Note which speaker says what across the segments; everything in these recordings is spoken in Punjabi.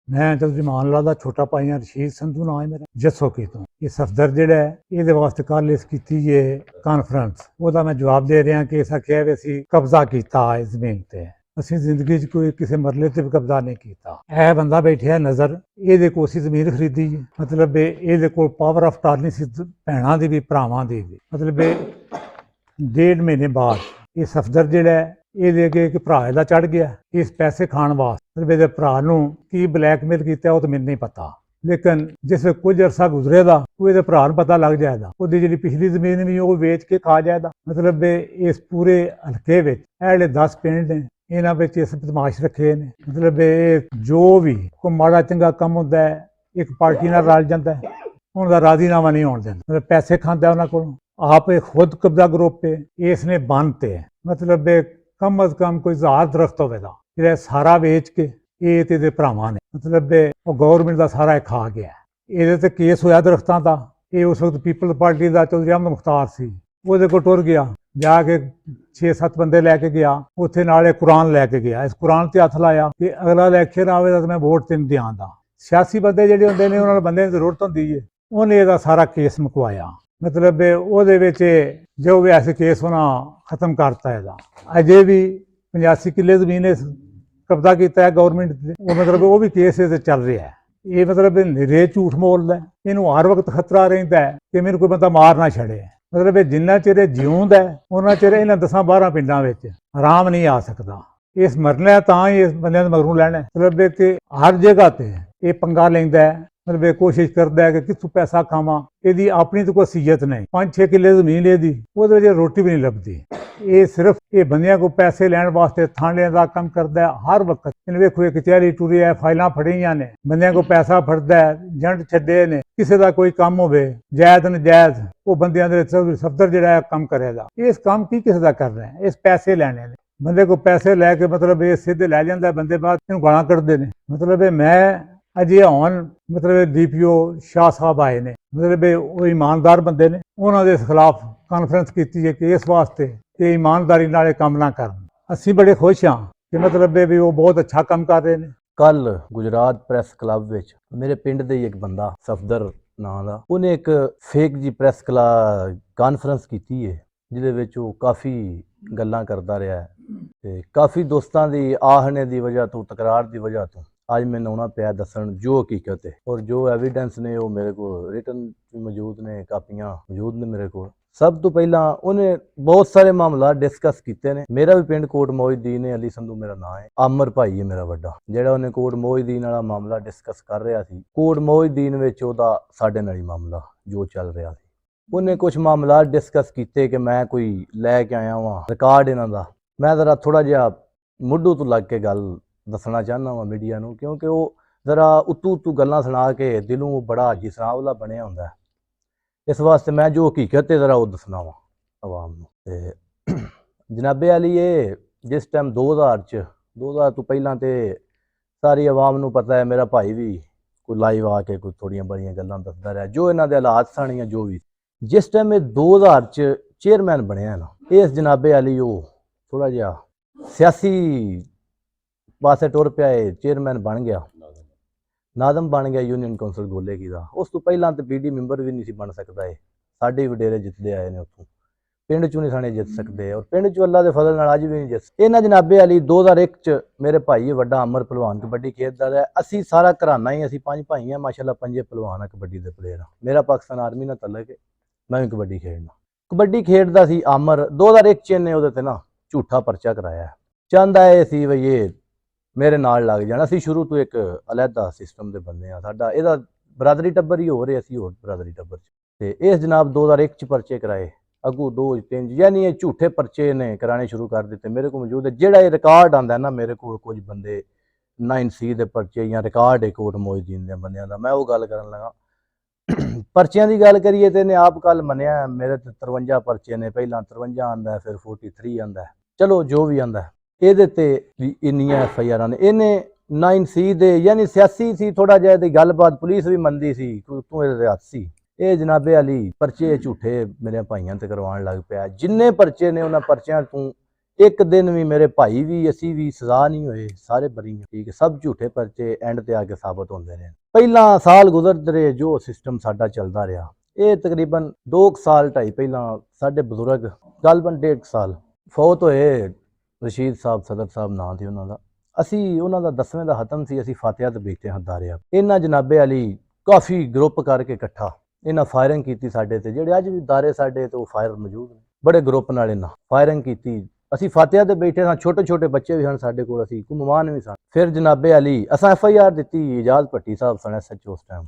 Speaker 1: मैं चौधरी मान लाल दा छोटा भाई हाँ, रशीद संधू नाम है मेरा, जसोकी तो। ये सफदर जिहड़ा है इहदे वास्ते कल इस कीती है कॉन्फ्रेंस, ओहदा मैं जवाब दे रहा कि इसा क्या असीं कब्जा कीता इस जमीन ते। असीं जिंदगी च कोई किसी मरले ते भी कब्जा नहीं कीता। यह बंदा बैठा नज़र, ये कोल असीं जमीन खरीदी है, मतलब ये कोल पावर ऑफ टारनी सी भैणां दी भी भरावां दी भी। मतलब 1.5 महीने बाद ये सफदर जिहड़ा है ये अगे एक भरा दा चढ़ गया इस पैसे खाण वास्ते। मतलब ये भरा नूं की ब्लैकमेल किया वो तो मैनूं नहीं पता, लेकिन जिस कुछ अरसा गुजरेगा वो ये भरा नूं पता लग जाएगा। उसकी जी पिछली जमीन भी वो वेच के खा जाएगा। मतलब इस पूरे हल्के विच ये 10 पिंड ने, इन्हां विच इस बदमाश रखे ने। मतलब जो भी कोई माड़ा चंगा कम हुंदा है एक पार्टी नाल रल जांदा है, उनका राजीनामा नहीं होने देंदा। मतलब पैसे खांदा उन्हां कोलों, आप खुद कब्जा ग्रुप पे इसने बनते है। मतलब कम अज कम कोई 1000 दरख्त होगा जो सारा वेच के ये ते भरावां ने, मतलब वो गौरमेंट का सारा खा गया। ये ते केस होया दरख्तों का, ये उस वक्त पीपल्स पार्टी का चौधरी अहमद मुख्तार सी, वो को टुर गया, जाके 6-7 बंदे लैके गया, उत्थे नाले कुरान लैके गया। इस कुरान से हथ लाया कि अगला इलेक्शन आवेगा तो मैं वोट तेन देंगा। सियासी बंदे जिहड़े हुंदे ने उन्हां बंदे की जरूरत होंदी है, उन्हें इहदा सारा केस मुकवाया। मतलब ਉਹਦੇ ਵਿੱਚ जो भी ऐसे केस होना खत्म करता है। अजे भी 85 किले जमीन कब्जा किया है गौरमेंट ने, वो मतलब वो भी केस चल रहा है। ये मतलब निरे झूठ बोलता है, इनू हर वक्त खतरा रहता है कि मैंने कोई बंदा मार ना छड़े। मतलब जिन्ना चिर जिਉਂਦਾ उन्ना चिर इन्हां 10-12 पिंडां विच आराम नहीं आ सकता। इस मरना तां ही इस बंदे मगरों लैना। मतलब कि हर जगह ते ये पंगा लैंदा है। मतलब कोशिश करता है कि कितों पैसा खावा, यदि अपनी तो कोई सीयत नहीं। 5-6 किले जमीन यदि वो रोटी भी नहीं लभदी। ये सिर्फ ये बंदियां को पैसे लैण वास्ते थाने का काम करता है हर वक्त। इन वेखो एक कचहरी टुरी है, फाइलां फड़ियां ने, बंदियां को पैसा फड़दा है, जंड छड्डे ने, किसी का कोई काम होवे जायज नजायज वो बंदियां दे सफदर जिहड़ा काम करेगा। इस काम की किसी का कर रहे हैं, इस पैसे लैने ने। बंदे को पैसे लैके मतलब ये सीधे लै जांदा बंदे, बाद इन्हूं गालां कढदे ने। मतलब मैं अजे हुण मतलब DPO शाह साहब आए ने, मतलब वो ईमानदार बंदे ने, उन्होंने खिलाफ कॉन्फ्रेंस की है कि इस वास्ते कि ईमानदारी नाल काम ना करन। असीं बड़े खुश हाँ कि मतलब भी वो बहुत अच्छा काम कर रहे हैं।
Speaker 2: कल गुजरात प्रैस क्लब विच मेरे पिंड दे एक बंदा सफदर नां दा उन्हें एक फेक जी प्रैस कॉन्फ्रेंस की है, जिहदे विच वो काफ़ी गल्लां करदा रहा है ते काफ़ी दोस्तां दी आहने दी वजह तो, तकरार दी वजह तो आज मैनूं आउणा पिया दस्सण जो हकीकत है। और जो एविडेंस ने वो मेरे को रिटन मौजूद ने, कापियां मौजूद ने मेरे को। सब तो पहला उन्हें बहुत सारे मामला डिस्कस किए ने। मेरा भी पिंड कोट मोहिउद्दीन है, अली संधू मेरा नाम है, आमर भाई है मेरा वड्डा, जिहड़ा उन्हें कोट मोहिउद्दीन वाला मामला डिस्कस कर रहा सी। कोट मोहिउद्दीन विच ओहदा साडे नाल मामला जो चल रहा सी, उन्हें कुछ मामला डिस्कस किए कि मैं कोई लैके आया वहाँ रिकॉर्ड इन्हां दा। मैं जरा थोड़ा जिहा मुड्ढू तो लग के गल दसना चाहना वा मीडिया नूं, क्योंकि वो जरा उतू गल्लां सुना के दिलों बड़ा जिसरा वाला बनया हुंदा है। इस वास्ते मैं जो हकीकत है जरा वो दसना वा आवाम नूं। जनाबे अली ये जिस टाइम 2000 तो पहला तो सारी आवाम नूं पता है, मेरा भाई भी कोई लाइव आके कोई थोड़ियां बड़ियां गल्लां दसदा रहा जो इन्हां दे हालात सन जो भी। जिस टाइम ये 2000 चेयरमैन बनया ना, इस जनाबे अली वो थोड़ा जिहा सियासी पासे टुर पिया, चेयरमैन बन गया, नादम बन गया यूनियन कौंसल गोले की दा। उस तो पहला तो PD मैंबर भी नहीं बन सकता है। साढ़े वडेरे जितते आए ने उतों, पिंड चों नहीं साने जित सकते, और पिंड चो अल्लाह के फजल नाल अज भी नहीं जित। इन्हां जनाबे अली 2001 च मेरे भाई वड्डा अमर पहलवान कबड्डी खेलदा रहा। असी सारा घराना ही, असी 5 भाई हैं माशाअल्लाह, 5 पहलवान है कबड्डी के प्लेयर। मेरा पाकिस्तान आर्मी नाल तलक है, मैं भी कबड्डी खेडना। कबड्डी खेडदा सी अमर। 2001 च इन्हें उहदे ते ना झूठा परचा कराया, चाहता है सी बई ये मेरे नाल लग जाना। असी शुरू तो एक अलहदा सिस्टम के बंदे हाँ, साडा इहदा बरादरी टब्बर ही हो रहे, असी होर बरादरी टब्बर ते इस जनाब 2001 च परचे कराए, अगू 2 3 यानी ये झूठे परचे ने कराने शुरू कर दिते। मेरे को मौजूद है जेड़ा ये रिकॉर्ड आंदा है ना, मेरे को कुछ बंदे 9C के परचे या रिकॉर्ड है कोट मोहिउद्दीन के बंदियां दा, मैं वो गल करन लगा। परचियां की गल करिए तो इन्हें आप कल मनिया मेरे 53 परचे ने, पहला 53 आंदा है, फिर 43 आंदा है, चलो जो भी आंदा है। ਇਹਦੇ ਤੇ ਵੀ ਇੰਨੀਆਂ FIR ਨੇ। ਇਹਨੇ 9C ਦੇ यानी सियासी सी थोड़ा जिहा दी गलबात, पुलिस भी मंदी सी, तू ਇਹਦੇ ਹੱਥ ਸੀ। ਇਹ जनाबे अली परचे झूठे मेरे भाइयों ते करवाउण लग पिया। जिन्ने परचे ने उन्हां परचियां तू ਇੱਕ ਦਿਨ ਵੀ ਮੇਰੇ ਭਾਈ ਵੀ ਅਸੀਂ ਵੀ ਸਜ਼ਾ ਨਹੀਂ ਹੋਏ, ਸਾਰੇ ਬਰੀ ਹਾਂ, ਠੀਕ ਹੈ। ਸਭ ਝੂਠੇ ਪਰਚੇ ਐਂਡ ਤੇ ਆ ਕੇ ਸਾਬਤ ਹੁੰਦੇ ਨੇ। ਪਹਿਲਾਂ ਸਾਲ ਗੁਜ਼ਰਦੇ ਰਹੇ, ਜੋ ਸਿਸਟਮ ਸਾਡਾ ਚੱਲਦਾ ਰਿਹਾ, ਇਹ ਤਕਰੀਬਨ 2 ਸਾਲ 2.5 ਪਹਿਲਾਂ ਸਾਡੇ ਬਜ਼ੁਰਗ ਗਲਬਨ 1.5 ਸਾਲ ਫੌਤ ਹੋਏ। ਰਸ਼ੀਦ ਸਾਹਿਬ ਸਦਰ ਸਾਹਿਬ ਨਾਂ ਸੀ ਉਹਨਾਂ ਦਾ। ਅਸੀਂ ਉਹਨਾਂ ਦਾ 10ਵੇਂ ਦਾ ਖਤਮ ਸੀ, ਅਸੀਂ ਫਾਤਿਹਾ ਤੇ ਬੈਠੇ ਹਾਂ ਦਾਰਿਆ। ਇਹਨਾਂ ਜਨਾਬੇ ਅਲੀ ਕਾਫੀ ਗਰੁੱਪ ਕਰਕੇ ਇਕੱਠਾ ਇਹਨਾਂ ਫਾਇਰਿੰਗ ਕੀਤੀ ਸਾਡੇ ਤੇ, ਜਿਹੜੇ ਅੱਜ ਵੀ ਦਾਰੇ ਸਾਡੇ ਤੇ ਉਹ ਫਾਇਰ ਮੌਜੂਦ ਨੇ। ਬੜੇ ਗਰੁੱਪ ਨਾਲ ਇਹਨਾਂ ਫਾਇਰਿੰਗ ਕੀਤੀ। ਅਸੀਂ ਫਾਤਿਹਾ ਤੇ ਬੈਠੇ ਸਾਂ, ਛੋਟੇ ਛੋਟੇ ਬੱਚੇ ਵੀ ਹਨ ਸਾਡੇ ਕੋਲ, ਅਸੀਂ ਘੁੰਮਵਾਨ ਵੀ ਸਨ। ਫਿਰ ਜਨਾਬੇ ਅਲੀ ਅਸਾਂ FIR ਦਿੱਤੀ, ਇਜਾਜ਼ ਭੱਟੀ ਸਾਹਿਬ ਸਨ SHO ਉਸ ਟਾਈਮ,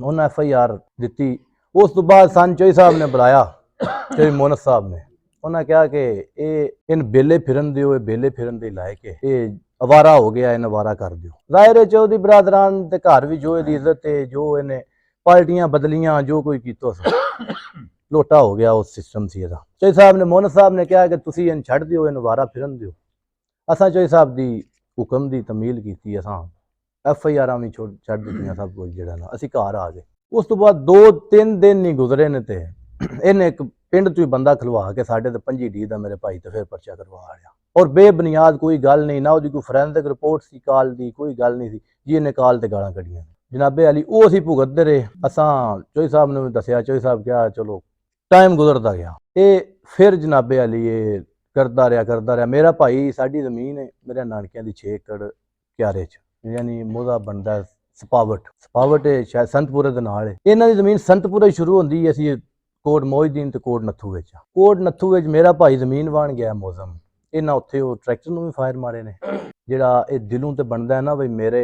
Speaker 2: ਉਹਨਾਂ FIR ਦਿੱਤੀ। ਉਸ ਤੋਂ ਬਾਅਦ ਸਨ ਚੋਈ ਸਾਹਿਬ ਨੇ ਬੁਲਾਇਆ, ਚੋਈ ਮੋਨਸ ਸਾਹਿਬ ਨੇ, ਉਹਨਾਂ ਕਿਹਾ ਕਿ ਇਹਨ ਬੇਲੇ ਫਿਰਨ ਦਿਓ, ਇਹ ਬੇਲੇ ਫਿਰਨ ਦੇ ਲਾਇਕ ਹੈ, ਇਹ ਅਵਾਰਾ ਹੋ ਗਿਆ, ਇਹਨ ਅਵਾਰਾ ਕਰ ਦਿਓ। ਜ਼ਾਹਿਰ ਚੌਧਰੀ ਬਰਾਦਰਾਨ ਦੇ ਘਰ ਵੀ ਜੋ ਇਹਦੀ ਇੱਜ਼ਤ ਹੈ, ਜੋ ਇਹਨੇ ਪਾਰਟੀਆਂ ਬਦਲੀਆਂ, ਜੋ ਕੋਈ ਕੀਤਾ ਲੋਟਾ ਹੋ ਗਿਆ, ਉਸ ਸਿਸਟਮ ਸੀ ਇਹਦਾ। ਚੋਈ ਸਾਹਿਬ ਨੇ ਮੋਨਸ ਸਾਹਿਬ ਨੇ ਕਿਹਾ ਕਿ ਤੁਸੀਂ ਇਹਨ ਛੱਡ ਦਿਓ, ਇਹਨ ਅਵਾਰਾ ਫਿਰਨ ਦਿਓ। ਅਸਾਂ ਚੋਈ ਸਾਹਿਬ ਦੀ ਹੁਕਮ ਦੀ ਤਮੀਲ ਕੀਤੀ, ਅਸਾਂ FIR ਵੀ ਛੱਡ ਦਿੱਤੀਆਂ, ਸਭ ਕੁਝ ਜਿਹੜਾ ਨਾ, ਅਸੀਂ ਘਰ ਆ ਗਏ। ਉਸ ਤੋਂ ਬਾਅਦ 2-3 ਦਿਨ ਨਹੀਂ ਗੁਜ਼ਰੇ ਨੇ ਤੇ ਇਹਨੇ ਇੱਕ ਪਿੰਡ ਤੋਂ ਹੀ ਬੰਦਾ ਖਲਵਾ ਕੇ ਸਾਡੇ ਤੇ 25D ਦਾ ਮੇਰੇ ਭਾਈ ਤੇ ਫਿਰ ਪਰਚਾ ਕਰਵਾ ਲਿਆ। ਔਰ ਬੇਬੁਨਿਆਦ ਕੋਈ ਗੱਲ ਨਹੀਂ, ਨਾ ਉਹਦੀ ਕੋਈ ਫੋਰੈਂਸਿਕ ਰਿਪੋਰਟ ਸੀ, ਕਾਲ ਦੀ ਕੋਈ ਗੱਲ ਨਹੀਂ ਸੀ ਜੀ, ਇਹਨੇ ਕਾਲ ਤੇ ਗਾਲਾਂ ਕੱਢੀਆਂ ਜਨਾਬੇ ਅਲੀ। ਉਹ ਅਸੀਂ ਭੁਗਤਦੇ ਰਹੇ। ਅਸਾਂ ਚੋਈ ਸਾਹਿਬ ਨੂੰ ਵੀ ਦੱਸਿਆ, ਚੋਈ ਸਾਹਿਬ ਕਿਹਾ ਚਲੋ ਟਾਈਮ ਗੁਜ਼ਰਦਾ ਗਿਆ। ਇਹ ਫਿਰ ਜਨਾਬੇ ਅਲੀ ਇਹ ਕਰਦਾ ਰਿਹਾ। ਮੇਰਾ ਭਾਈ, ਸਾਡੀ ਜ਼ਮੀਨ ਹੈ ਮੇਰੇ ਨਾਨਕਿਆਂ ਦੀ 6 ਏਕੜ ਕਿਆਰੇ 'ਚ, ਯਾਨੀ ਮੋਦਾ ਬਣਦਾ ਸਪਾਵਟ ਸ਼ਾਇਦ ਸੰਤਪੁਰੇ ਦੇ ਨਾਲ ਹੈ। ਇਹਨਾਂ ਦੀ ਜ਼ਮੀਨ ਸੰਤਪੁਰੇ ਸ਼ੁਰੂ ਹੁੰਦੀ ਹੈ, ਅਸੀਂ ਕੋਟ ਮੋਇਦੀਨ ਤੇ ਕੋਟ ਨੱਥੂ ਵਿੱਚ ਮੇਰਾ ਭਾਈ ਜ਼ਮੀਨ ਵਾਣ ਗਿਆ ਮੌਜ਼ਮ। ਇਹਨਾਂ ਉੱਥੇ ਉਹ ਟਰੈਕਟਰ ਨੂੰ ਵੀ ਫਾਇਰ ਮਾਰੇ ਨੇ। ਜਿਹੜਾ ਇਹ ਦਿਲੋਂ ਤੇ ਬਣਦਾ ਹੈ ਨਾ ਬਈ ਮੇਰੇ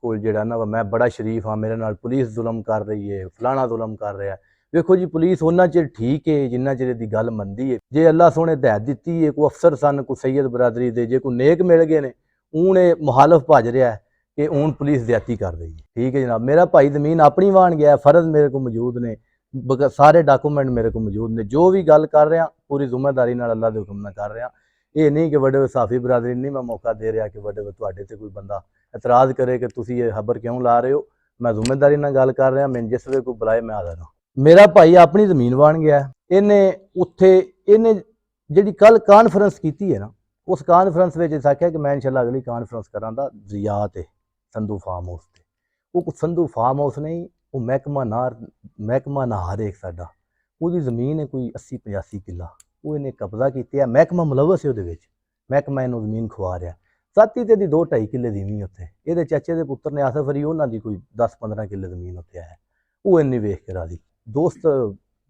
Speaker 2: ਕੋਲ ਜਿਹੜਾ ਨਾ ਮੈਂ ਬੜਾ ਸ਼ਰੀਫ ਹਾਂ, ਮੇਰੇ ਨਾਲ ਪੁਲਿਸ ਜ਼ੁਲਮ ਕਰ ਰਹੀ ਹੈ, ਫਲਾਣਾ ਜ਼ੁਲਮ ਕਰ ਰਿਹਾ। ਵੇਖੋ ਜੀ, ਪੁਲਿਸ ਉਹਨਾਂ ਚਿਰ ਠੀਕ ਹੈ ਜਿੰਨਾ ਚਿਰ ਦੀ ਗੱਲ ਮੰਨਦੀ ਹੈ। ਜੇ ਅੱਲਾਹ ਸੋਹਣੇ ਹਦਾਇਤ ਦਿੱਤੀ ਹੈ, ਕੋਈ ਅਫਸਰ ਸਨ, ਕੋਈ ਸੈਯਦ ਬਰਾਦਰੀ ਦੇ, ਜੇ ਕੋਈ ਨੇਕ ਮਿਲ ਗਏ ਨੇ, ਹੁਣ ਇਹ ਮੁਹਾਲਫ ਭੱਜ ਰਿਹਾ ਕਿ ਹੁਣ ਪੁਲਿਸ ਜ਼ਿਆਦਤੀ ਕਰ ਰਹੀ ਹੈ। ਠੀਕ ਹੈ ਜਨਾਬ, ਮੇਰਾ ਭਾਈ ਜ਼ਮੀਨ ਆਪਣੀ ਵਾਣ ਗਿਆ, ਫਰਜ਼ ਮੇਰੇ ਕੋਲ ਮੌਜੂਦ ਨੇ, ਸਾਰੇ ਡਾਕੂਮੈਂਟ ਮੇਰੇ ਕੋਲ ਮੌਜੂਦ ਨੇ। ਜੋ ਵੀ ਗੱਲ ਕਰ ਰਿਹਾ ਪੂਰੀ ਜ਼ਿੰਮੇਦਾਰੀ ਨਾਲ ਅੱਲਾਹ ਦੇ ਹੁਕਮ ਨਾਲ ਕਰ ਰਿਹਾ। ਇਹ ਨਹੀਂ ਕਿ ਵੱਡੇ ਸਾਫੀ ਬਰਾਦਰੀ ਨਹੀਂ ਮੈਂ ਮੌਕਾ ਦੇ ਰਿਹਾ ਕਿ ਵੱਡੇ ਤੁਹਾਡੇ ਤੇ ਕੋਈ ਬੰਦਾ ਇਤਰਾਜ਼ ਕਰੇ ਕਿ ਤੁਸੀਂ ਇਹ ਖਬਰ ਕਿਉਂ ਲਾ ਰਹੇ ਹੋ। ਮੈਂ ਜ਼ਿੰਮੇਦਾਰੀ ਨਾਲ ਗੱਲ ਕਰ ਰਿਹਾ, ਮੈਨੂੰ ਜਿਸ ਵੇ ਕੋਈ ਬੁਲਾਏ ਮੈਂ ਹਾਜ਼ਰ ਹਾਂ। ਮੇਰਾ ਭਾਈ ਆਪਣੀ ਜ਼ਮੀਨ ਵਾਣ ਗਿਆ। ਇਹਨੇ ਜਿਹੜੀ ਕੱਲ ਕਾਨਫਰੰਸ ਕੀਤੀ ਹੈ ਨਾ, ਉਸ ਕਾਨਫਰੰਸ ਵਿੱਚ ਆਖਿਆ ਕਿ ਮੈਂ ਇਨਸ਼ਾਅੱਲਾ ਅਗਲੀ ਕਾਨਫਰੰਸ ਕਰਾਂ ਦਾ ਦਰਿਆ ਤੇ ਸੰਧੂ ਫਾਰਮ ਹਾਊਸ ਤੇ। ਉਹ ਸੰਧੂ ਫਾਰਮ ਹਾਊਸ ਨਹੀਂ, ਉਹ ਮਹਿਕਮਾ ਨਹਾਰ ਇੱਕ ਸਾਡਾ, ਉਹਦੀ ਜ਼ਮੀਨ ਹੈ ਕੋਈ 80-85 ਕਿੱਲਾ, ਉਹ ਇਹਨੇ ਕਬਜ਼ਾ ਕੀਤਾ। ਮਹਿਕਮਾ ਮੁਲਵਸ ਹੈ ਉਹਦੇ ਵਿੱਚ, ਮਹਿਕਮਾ ਇਹਨੂੰ ਜ਼ਮੀਨ ਖਵਾ ਰਿਹਾ। ਸਾਥੀ ਤੇ ਦੀ 2-2.5 ਕਿੱਲੇ ਜ਼ਮੀਨ ਉੱਥੇ, ਇਹਦੇ ਚਾਚੇ ਦੇ ਪੁੱਤਰ ਨੇ ਆਸਫ ਅਲੀ, ਉਹਨਾਂ ਦੀ ਕੋਈ 10-15 ਕਿੱਲੇ ਜ਼ਮੀਨ ਉੱਥੇ ਹੈ। ਉਹ ਇੰਨੀ ਵੇਖ ਕੇ ਰਾਜ਼ੀ। ਦੋਸਤ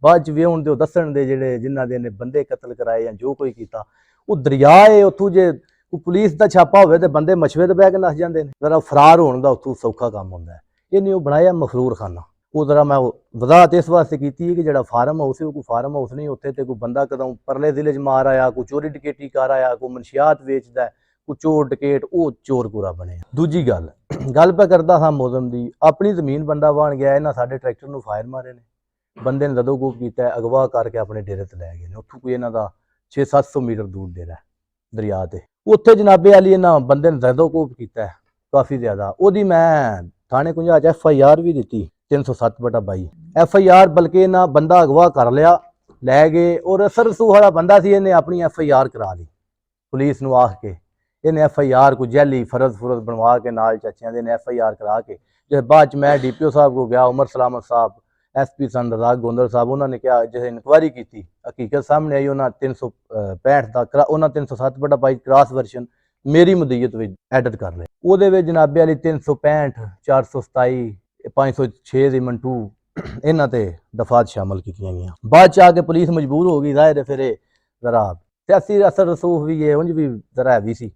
Speaker 2: ਬਾਅਦ ਚ ਵਿਆਹੁਣ ਦੇ ਦੱਸਣ ਦੇ, ਜਿਹੜੇ ਜਿਨ੍ਹਾਂ ਦੇ ਨੇ ਬੰਦੇ ਕਤਲ ਕਰਾਏ ਜਾਂ ਜੋ ਕੋਈ ਕੀਤਾ, ਉਹ ਦਰਿਆ ਹੈ ਉੱਥੋਂ। ਜੇ ਕੋਈ ਪੁਲਿਸ ਦਾ ਛਾਪਾ ਹੋਵੇ ਤੇ ਬੰਦੇ ਮਸ਼ਵੇ ਤੇ ਬਹਿ ਕੇ ਨੱਸ ਜਾਂਦੇ ਨੇ, ਜ਼ਰਾ ਫਰਾਰ ਹੋਣ ਦਾ ਉੱਥੋਂ ਸੌਖਾ ਕੰਮ ਹੁੰਦਾ ਹੈ। ਇਹਨੇ ਉਹ ਬਣਾਇਆ ਮਫਰੂਰ ਖਾਨਾ। ਉਹ ਜ਼ਰਾ ਮੈਂ ਵਜ਼ਾਹਤ ਇਸ ਵਾਸਤੇ ਕੀਤੀ ਹੈ ਕਿ ਜਿਹੜਾ ਫਾਰਮ ਹਾਊਸ ਹੈ ਉਹ ਕੋਈ ਫਾਰਮ ਹਾਊਸ ਨਹੀਂ, ਉੱਥੇ ਤੇ ਕੋਈ ਬੰਦਾ ਕਦੋਂ ਪਰਲੇ ਜ਼ਿਲ੍ਹੇ 'ਚ ਮਾਰ ਆਇਆ, ਕੋਈ ਚੋਰੀ ਡਕੈਤੀ ਕਰ ਆਇਆ, ਕੋਈ ਮਨਸ਼ਿਆਤ ਵੇਚਦਾ, ਕੋਈ ਚੋਰ ਡਕੈਤ, ਉਹ ਚੋਰ ਪੂਰਾ ਬਣਿਆ। ਦੂਜੀ ਗੱਲ ਪੈ ਕਰਦਾ ਹਾਂ ਮੌਜ਼ਮ ਦੀ, ਆਪਣੀ ਜ਼ਮੀਨ ਬੰਦਾ ਵਾਣ ਗਿਆ, ਇਹਨਾਂ ਸਾਡੇ ਟਰੈਕਟਰ ਨੂੰ ਫਾਇਰ ਮਾਰੇ ਨੇ, ਬੰਦੇ ਨੇ ਜ਼ਦੋਗੋਬ ਕੀਤਾ, ਅਗਵਾ ਕਰਕੇ ਆਪਣੇ ਡੇਰੇ ਤੇ ਲੈ ਗਏ ਨੇ। ਉੱਥੋਂ ਕੋਈ ਇਹਨਾਂ ਦਾ 600-700 ਮੀਟਰ ਦੂਰ ਡੇਰਾ ਦਰਿਆ ਤੇ, ਉੱਥੇ ਜਨਾਬੇ ਅਲੀ ਇਹਨਾਂ ਬੰਦੇ ਨੇ ਜ਼ਦੋਗੋਬ ਕੀਤਾ ਕਾਫੀ ਜ਼ਿਆਦਾ। ਉਹਦੀ ਮੈਂ ਥਾਣੇ ਕੁੰਝਾਂ 'ਚ FIR ਵੀ ਦਿੱਤੀ 307/22 FIR, ਬਲਕਿ ਇਹਨਾਂ ਬੰਦਾ ਅਗਵਾ ਕਰ ਲਿਆ, ਲੈ ਗਏ। ਔਰ ਸਰਸੂ ਵਾਲਾ ਬੰਦਾ ਸੀ, ਇਹਨੇ ਆਪਣੀ FIR ਕਰਾ ਲਈ ਪੁਲਿਸ ਨੂੰ ਆਖ ਕੇ। ਇਹਨੇ FIR ਕੋਈ ਜੈਲੀ ਫਰਜ਼ ਬਣਵਾ ਕੇ ਨਾਲ ਚਾਚਿਆਂ ਦੇ ਨੇ FIR ਕਰਾ ਕੇ। ਜੇ ਬਾਅਦ ਚ ਮੈਂ DPO ਸਾਹਿਬ ਕੋ ਗਿਆ, ਉਮਰ ਸਲਾਮਤ ਸਾਹਿਬ, SP ਸਨ ਰਜ਼ਾਕ ਗੋਂਦਲ ਸਾਹਿਬ, ਉਹਨਾਂ ਨੇ ਕਿਹਾ ਜੇ ਇਨਕੁਆਇਰੀ ਕੀਤੀ, ਹਕੀਕਤ ਸਾਹਮਣੇ ਆਈ। ਉਹਨਾਂ 365 ਦਾ ਉਹਨਾਂ 307/22 ਕ੍ਰਾਸ ਵਰਸ਼ਨ ਮੇਰੀ ਮਦੀਅਤ ਵਿੱਚ ਐਡਿਟ ਕਰ ਲਿਆ। ਉਹਦੇ ਵਿੱਚ ਜਨਾਬੇ ਵਾਲੀ 365, 427, 506 ਦੀ ਮੰਟੂ ਇਹਨਾਂ ਤੇ ਦਫਾਤ ਸ਼ਾਮਲ ਕੀਤੀਆਂ ਗਈਆਂ। ਬਾਅਦ ਚ ਆ ਕੇ ਪੁਲਿਸ ਮਜਬੂਰ ਹੋ ਗਈ, ਜ਼ਾਹਿਰ ਫਿਰ ਇਹ ਜ਼ਰਾ ਸਿਆਸੀ ਅਸਰ ਰਸੂਖ ਵੀ ਹੈ, ਉਂਝ ਵੀ ਜ਼ਰਾ ਹੈਵੀ ਸੀ।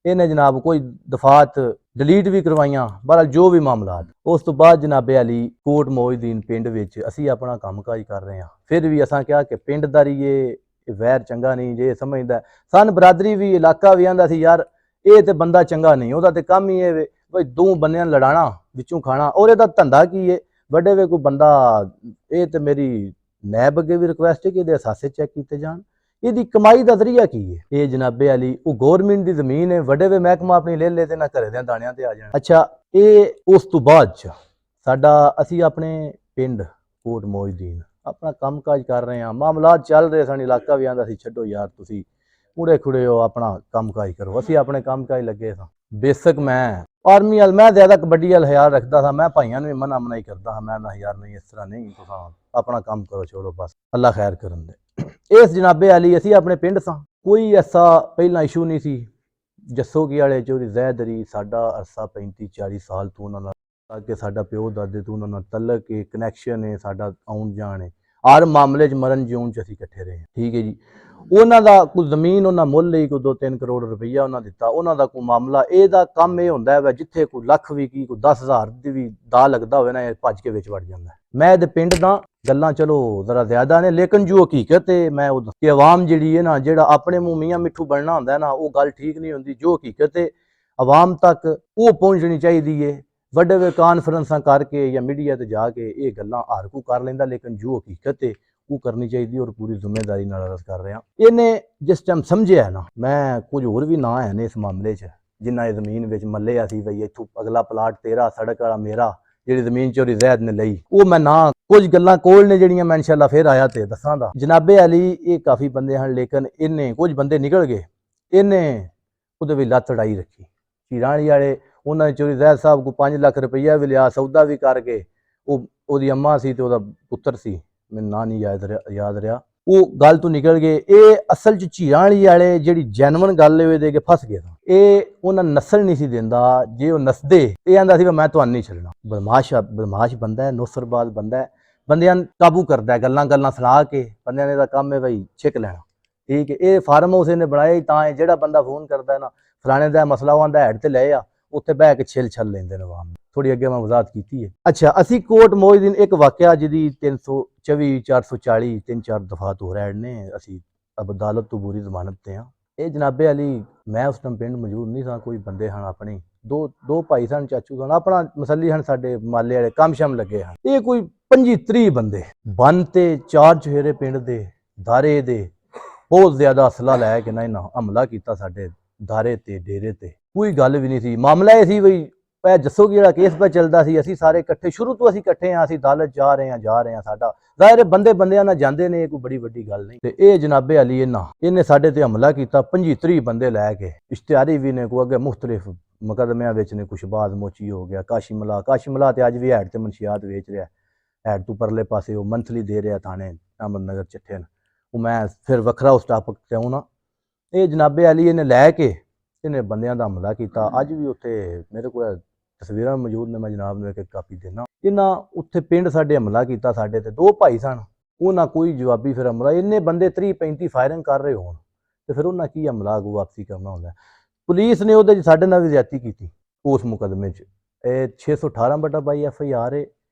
Speaker 2: ਇਹਨੇ ਜਨਾਬ ਕੋਈ ਦਫਾਤ ਡਿਲੀਟ ਵੀ ਕਰਵਾਈਆਂ, ਬਹਰਹਾਲ ਜੋ ਵੀ ਮਾਮਲਾਤ। ਉਸ ਤੋਂ ਬਾਅਦ ਜਨਾਬੇ ਅਲੀ ਕੋਟ ਮੋਇਦੀਨ ਪਿੰਡ ਵਿੱਚ ਅਸੀਂ ਆਪਣਾ ਕੰਮਕਾਜ ਕਰ ਰਹੇ ਹਾਂ। ਫਿਰ ਵੀ ਅਸਾਂ ਕਿਹਾ ਕਿ ਪਿੰਡਦਾਰੀ ਇਹ ਵੈਰ ਚੰਗਾ ਨਹੀਂ, ਜੇ ਸਮਝਦਾ ਸਨ ਬਰਾਦਰੀ ਵੀ ਇਲਾਕਾ ਵੀ ਆਂਦਾ ਸੀ ਯਾਰ ਇਹ ਤੇ ਬੰਦਾ ਚੰਗਾ ਨਹੀਂ, ਉਹਦਾ ਤੇ ਕੰਮ ਹੀ ਇਹ ਬਈ ਦੋ ਬੰਦਿਆਂ ਨੂੰ ਲੜਾਣਾ, ਵਿੱਚੋਂ ਖਾਣਾ, ਔਰ ਇਹਦਾ ਧੰਦਾ ਕੀ ਹੈ। ਵੱਡੇ ਵੇ ਕੋਈ ਬੰਦਾ, ਇਹ ਤੇ ਮੇਰੀ ਨੈਬ ਅੱਗੇ ਵੀ ਰਿਕੁਐਸਟ ਹੈ ਕਿ ਇਹਦੇ ਅਸਾਸੇ ਚੈੱਕ ਕੀਤੇ ਜਾਣ, ਇਹਦੀ ਕਮਾਈ ਦਾ ਜ਼ਰੀਆ ਕੀ ਹੈ। ਇਹ ਜਨਾਬੇ ਅਲੀ ਉਹ ਗੌਰਮੈਂਟ ਦੀ ਜ਼ਮੀਨ ਹੈ, ਵੱਡੇ ਵੇ ਮਹਿਕਮਾ ਆਪਣੀ ਲੈ ਤੇ ਨਾ ਘਰੇ ਦੇ ਦਾਣਿਆਂ ਤੇ ਆ ਜਾਣ। ਅੱਛਾ, ਇਹ ਉਸ ਤੋਂ ਬਾਅਦ ਚ ਸਾਡਾ ਅਸੀਂ ਆਪਣੇ ਪਿੰਡ ਕੋਟ ਮੋਇਦੀਨ ਆਪਣਾ ਕੰਮਕਾਜ ਕਰ ਰਹੇ ਹਾਂ, ਮਾਮਲਾਤ ਚੱਲ ਰਹੇ ਸਨ। ਇਲਾਕਾ ਵੀ ਆਂਦਾ ਸੀ ਛੱਡੋ ਯਾਰ ਤੁਸੀਂ ਕੂੜੇ ਖੁੜੇ ਉਹ ਆਪਣਾ ਕੰਮਕਾਜ ਕਰੋ। ਅਸੀਂ ਆਪਣੇ ਕੰਮਕਾਜ ਲੱਗੇ ਸਾਂ। ਬੇਸਿਕ ਮੈਂ ਆਰਮੀ ਵਾਲ ਮੈਂ ਜ਼ਿਆਦਾ ਕਬੱਡੀ ਵਾਲ ਖਿਆਲ ਰੱਖਦਾ ਸਾਂ। ਮੈਂ ਭਾਈਆਂ ਨੂੰ ਵੀ ਮਨਾ ਮਨਾਈ ਕਰਦਾ ਹਾਂ, ਮੈਂ ਨਾ ਯਾਰ ਨਹੀਂ ਇਸ ਤਰ੍ਹਾਂ ਨਹੀਂ, ਤੁਸੀਂ ਆਪਣਾ ਕੰਮ ਕਰੋ, ਛੋੜੋ ਬਸ, ਅੱਲਾ ਖੈਰ ਕਰਨ ਦੇ। ਇਸ ਜਨਾਬੇ ਵਾਲੀ ਅਸੀਂ ਆਪਣੇ ਪਿੰਡ ਸਾਂ, ਕੋਈ ਐਸਾ ਪਹਿਲਾਂ ਇਸ਼ੂ ਨਹੀਂ ਸੀ। ਜੱਸੋਕੀ ਵਾਲੇ ਚੋਰੀ ਜ਼ੈਦਰੀ ਸਾਡਾ ਅਰਸਾ 35-40 ਸਾਲ ਤੋਂ ਉਹਨਾਂ ਨਾਲ ਅੱਗੇ, ਸਾਡਾ ਪਿਓ ਦਾਦੇ ਤੋਂ ਉਹਨਾਂ ਨਾਲ ਤਲਕ ਹੈ, ਕਨੈਕਸ਼ਨ ਹੈ, ਸਾਡਾ ਆਉਣ ਜਾਣ ਹੈ, ਹਰ ਮਾਮਲੇ 'ਚ ਮਰਨ ਜਿਉਣ 'ਚ ਅਸੀਂ ਇਕੱਠੇ ਰਹੇ। ਠੀਕ ਹੈ ਜੀ। ਉਹਨਾਂ ਦਾ ਕੋਈ ਜ਼ਮੀਨ ਉਹਨਾਂ ਮੁੱਲ ਲਈ ਕੋਈ 2-3 ਕਰੋੜ ਰੁਪਈਆ ਉਹਨਾਂ ਦਿੱਤਾ, ਉਹਨਾਂ ਦਾ ਕੋਈ ਮਾਮਲਾ, ਇਹਦਾ ਕੰਮ ਇਹ ਹੁੰਦਾ ਹੈ ਜਿੱਥੇ ਕੋਈ ਲੱਖ ਵੀ ਕੀ ਕੋਈ 10,000 ਦੀ ਵੀ ਦਾ ਲੱਗਦਾ ਹੋਵੇ ਨਾ, ਇਹ ਭੱਜ ਕੇ ਵਿੱਚ ਵੜ ਜਾਂਦਾ। ਮੈਂ ਇਹਦੇ ਪਿੰਡ ਦਾ ਗੱਲਾਂ ਚਲੋ ਜ਼ਰਾ ਜ਼ਿਆਦਾ ਨੇ, ਲੇਕਿਨ ਜੋ ਹਕੀਕਤ ਹੈ ਮੈਂ ਉਹ ਕਿ ਆਵਾਮ ਜਿਹੜੀ ਹੈ ਨਾ, ਜਿਹੜਾ ਆਪਣੇ ਮੂੰਹ ਮੀਆਂ ਮਿੱਠੂ ਬਣਨਾ ਹੁੰਦਾ ਨਾ, ਉਹ ਗੱਲ ਠੀਕ ਨਹੀਂ ਹੁੰਦੀ। ਜੋ ਹਕੀਕਤ ਹੈ ਆਵਾਮ ਤੱਕ ਉਹ ਪਹੁੰਚਣੀ ਚਾਹੀਦੀ ਹੈ। ਵੱਡੇ ਵੱਡੇ ਕਾਨਫਰੰਸਾਂ ਕਰਕੇ ਜਾਂ ਮੀਡੀਆ ਤੇ ਜਾ ਕੇ ਇਹ ਗੱਲਾਂ ਹਰ ਕੋਈ ਕਰ ਲੈਂਦਾ, ਲੇਕਿਨ ਜੋ ਹਕੀਕਤ ਹੈ ਉਹ ਕਰਨੀ ਚਾਹੀਦੀ, ਔਰ ਪੂਰੀ ਜ਼ਿੰਮੇਵਾਰੀ ਨਾਲ ਅਰਜ਼ ਕਰ ਰਿਹਾ। ਇਹਨੇ ਜਿਸ ਟਾਈਮ ਸਮਝਿਆ ਨਾ, ਮੈਂ ਕੁਝ ਹੋਰ ਵੀ ਨਾਂ ਹੈ ਨੇ ਇਸ ਮਾਮਲੇ 'ਚ, ਜਿਨ੍ਹਾਂ ਇਹ ਜ਼ਮੀਨ ਵਿੱਚ ਮੱਲਿਆ ਸੀ ਬਈ ਇੱਥੋਂ ਅਗਲਾ ਪਲਾਟ ਤੇਰਾ, ਸੜਕ ਵਾਲਾ ਮੇਰਾ, ਜਿਹੜੀ ਜ਼ਮੀਨ ਚੋਰੀ ਜ਼ੈਦ ਨੇ ਲਈ, ਉਹ ਮੈਂ ਨਾ ਕੁਝ ਗੱਲਾਂ ਕੋਲ ਨੇ ਜਿਹੜੀਆਂ ਮੈਂ ਇਨਸ਼ਾਅੱਲਾ ਫਿਰ ਆਇਆ ਤੇ ਦੱਸਾਂਗਾ। ਜਨਾਬੇ ਅਲੀ ਇਹ ਕਾਫੀ ਬੰਦੇ ਹਨ, ਲੇਕਿਨ ਇਹਨੇ ਕੁਝ ਬੰਦੇ ਨਿਕਲ ਗਏ, ਇਹਨੇ ਉਹਦੇ ਵੀ ਲੱਤ ਅੜਾਈ ਰੱਖੀ। ਹੀਰਾਣੀ ਵਾਲੇ ਉਹਨਾਂ ਨੇ ਚੋਰੀ ਜ਼ੈਦ ਸਾਹਿਬ ਕੋ 5 ਲੱਖ ਰੁਪਈਆ ਵੀ ਲਿਆ, ਸੌਦਾ ਵੀ ਕਰਕੇ। ਉਹਦੀ ਅੰਮਾ ਸੀ ਤੇ ਉਹਦਾ ਪੁੱਤਰ ਸੀ, ਮੈਨੂੰ ਨਾਂ ਨਹੀਂ ਯਾਦ ਰਿਹਾ, ਉਹ ਗੱਲ ਤੋਂ ਨਿਕਲ ਗਏ। ਇਹ ਅਸਲ 'ਚ ਝੀਰਾਂਲੀ ਵਾਲੇ ਜਿਹੜੀ ਜੈਨੂਅਨ ਗੱਲ ਹੈ ਦੇ ਕੇ ਫਸ ਗਏ। ਇਹ ਉਹਨਾਂ ਨਸਲ ਨਹੀਂ ਸੀ ਦਿੰਦਾ, ਜੇ ਉਹ ਨਸਦੇ ਇਹ ਆਂਦਾ ਸੀ ਮੈਂ ਤੁਹਾਨੂੰ ਨਹੀਂ ਛੱਡਣਾ। ਬਦਮਾਸ਼ ਬੰਦਾ ਹੈ, ਨੌਸਰਬਾਜ਼ ਬੰਦਾ ਹੈ, ਬੰਦਿਆਂ ਨੂੰ ਕਾਬੂ ਕਰਦਾ, ਗੱਲਾਂ ਸੁਣਾ ਕੇ ਬੰਦਿਆਂ ਨੇ ਦਾ ਕੰਮ ਹੈ ਬਈ ਛਿੱਕ ਲੈਣਾ। ਠੀਕ ਹੈ। ਇਹ ਫਾਰਮ ਹਾਊਸ ਇਹਨੇ ਬਣਾਇਆ ਤਾਂ ਜਿਹੜਾ ਬੰਦਾ ਫੋਨ ਕਰਦਾ ਨਾ ਫਲਾਣੇ ਦਾ ਮਸਲਾ, ਉਹ ਆਂਦਾ ਹੈਡ ਤੇ ਲੈ ਆ, ਉੱਥੇ ਬਹਿ ਕੇ ਛਿਲ ਲੈਂਦੇ ਨੇ ਆਵਾਮ। ਥੋੜੀ ਅੱਗੇ ਮੈਂ ਵਜ਼ਾਹਤ ਕੀਤੀ ਹੈ। ਅੱਛਾ, ਅਸੀਂ ਕੋਟ ਮੋਇਦੀਨ ਇੱਕ ਵਾਕਿਆ ਜਿਹਦੀ 324 440 3-4 ਦਫਾਤ ਹੋ ਰਹੇ ਨੇ, ਅਸੀਂ ਅਦਾਲਤ ਤੋਂ ਬੂਰੀ ਜ਼ਮਾਨਤ ਤੇ ਹਾਂ। ਇਹ ਜਨਾਬੇ ਅਲੀ ਮੈਂ ਉਸ ਟਾਈਮ ਪਿੰਡ ਮੌਜੂਦ ਨਹੀਂ ਸਾਂ, ਕੋਈ ਬੰਦੇ ਹਨ ਆਪਣੇ ਦੋ ਭਾਈ ਸਨ, ਚਾਚੂ ਸਨ, ਆਪਣਾ ਮਸੱਲੀ ਹਨ, ਸਾਡੇ ਮਾਲੇ ਵਾਲੇ ਕੰਮ ਸ਼ਮ ਲੱਗੇ ਹਨ। ਇਹ ਕੋਈ 25-30 ਬੰਦੇ ਬੰਨ ਤੇ 4 ਚੁਹੇਰੇ ਪਿੰਡ ਦੇ ਦਾਰੇ ਦੇ ਬਹੁਤ ਜ਼ਿਆਦਾ ਅਸਲਾ ਲੈ ਕੇ ਨਾ ਇਹਨਾਂ ਹਮਲਾ ਕੀਤਾ ਸਾਡੇ ਦਾਰੇ ਤੇ ਡੇਰੇ ਤੇ। ਕੋਈ ਗੱਲ ਵੀ ਨਹੀਂ ਸੀ। ਮਾਮਲਾ ਇਹ ਸੀ ਬਈ ਇਹ ਜੱਸੋਕੀ ਜਿਹੜਾ ਕੇਸ ਪਾ ਚੱਲਦਾ ਸੀ, ਅਸੀਂ ਸਾਰੇ ਇਕੱਠੇ, ਸ਼ੁਰੂ ਤੋਂ ਅਸੀਂ ਇਕੱਠੇ ਹਾਂ, ਅਸੀਂ ਅਦਾਲਤ ਜਾ ਰਹੇ ਹਾਂ। ਸਾਡਾ ਜ਼ਾਹਿਰ ਬੰਦਿਆਂ ਨਾਲ ਜਾਂਦੇ ਨੇ, ਇਹ ਕੋਈ ਬੜੀ ਵੱਡੀ ਗੱਲ ਨਹੀਂ। ਤੇ ਇਹ ਜਨਾਬੇ ਅਲੀ ਇਹਨੇ ਸਾਡੇ ਤੇ ਹਮਲਾ ਕੀਤਾ, 25-30 ਬੰਦੇ ਲੈ ਕੇ। ਇਸ਼ਤਿਹਾਰੀ ਵੀ ਨੇ, ਕੋਈ ਅੱਗੇ ਮੁਖਤਲਿਫ ਮੁਕਦਮਿਆਂ ਵਿੱਚ ਨੇ, ਕੁਛ ਬਾਜ਼ ਮੋਚੀ ਹੋ ਗਿਆ, ਕਾਸ਼ੀਮਲਾ ਤੇ ਅੱਜ ਵੀ ਹੈਡ ਤੇ ਮਨਸ਼ੀਆਤ ਵੇਚ ਰਿਹਾ, ਹੈਡ ਤੋਂ ਪਰਲੇ ਪਾਸੇ ਉਹ ਮੰਥਲੀ ਦੇ ਰਿਹਾ ਥਾਣੇ ਅਹਿਮਦਨਗਰ ਚੱਠੇ ਨੂੰ। ਉਹ ਮੈਂ ਫਿਰ ਵੱਖਰਾ ਉਸ ਟਾਪਕ ਤੇ ਆਉਣਾ। ਇਹ ਜਨਾਬੇ ਅਲੀ ਇਹਨੇ ਲੈ ਕੇ ਇਹਨੇ ਬੰਦਿਆਂ ਦਾ ਹਮਲਾ ਕੀਤਾ। ਅੱਜ ਵੀ ਉੱਥੇ ਮੇਰੇ ਕੋਲ ਤਸਵੀਰਾਂ ਮੌਜੂਦ ਨੇ, ਮੈਂ ਜਨਾਬ ਨੂੰ ਇੱਕ ਕਾਪੀ ਦੇਣਾ। ਇਹਨਾਂ ਉੱਥੇ ਪਿੰਡ ਸਾਡੇ ਹਮਲਾ ਕੀਤਾ, ਸਾਡੇ ਤੇ 2 ਭਾਈ ਸਨ, ਉਹਨਾਂ ਕੋਈ ਜਵਾਬੀ ਫਿਰ ਹਮਲਾ। ਇੰਨੇ ਬੰਦੇ 30-35 ਫਾਇਰਿੰਗ ਕਰ ਰਹੇ ਹੋਣ ਤੇ ਫਿਰ ਉਹਨਾਂ ਕੀ ਹਮਲਾ ਅੱਗੋਂ ਵਾਪਸੀ ਕਰਨਾ ਹੁੰਦਾ। ਪੁਲਿਸ ਨੇ ਉਹਦੇ 'ਚ ਸਾਡੇ ਨਾਲ ਵੀ ਜ਼ਿਆਦਤੀ ਕੀਤੀ ਉਸ ਮੁਕਦਮੇ 'ਚ। ਇਹ 618/22 FIR ਹੈ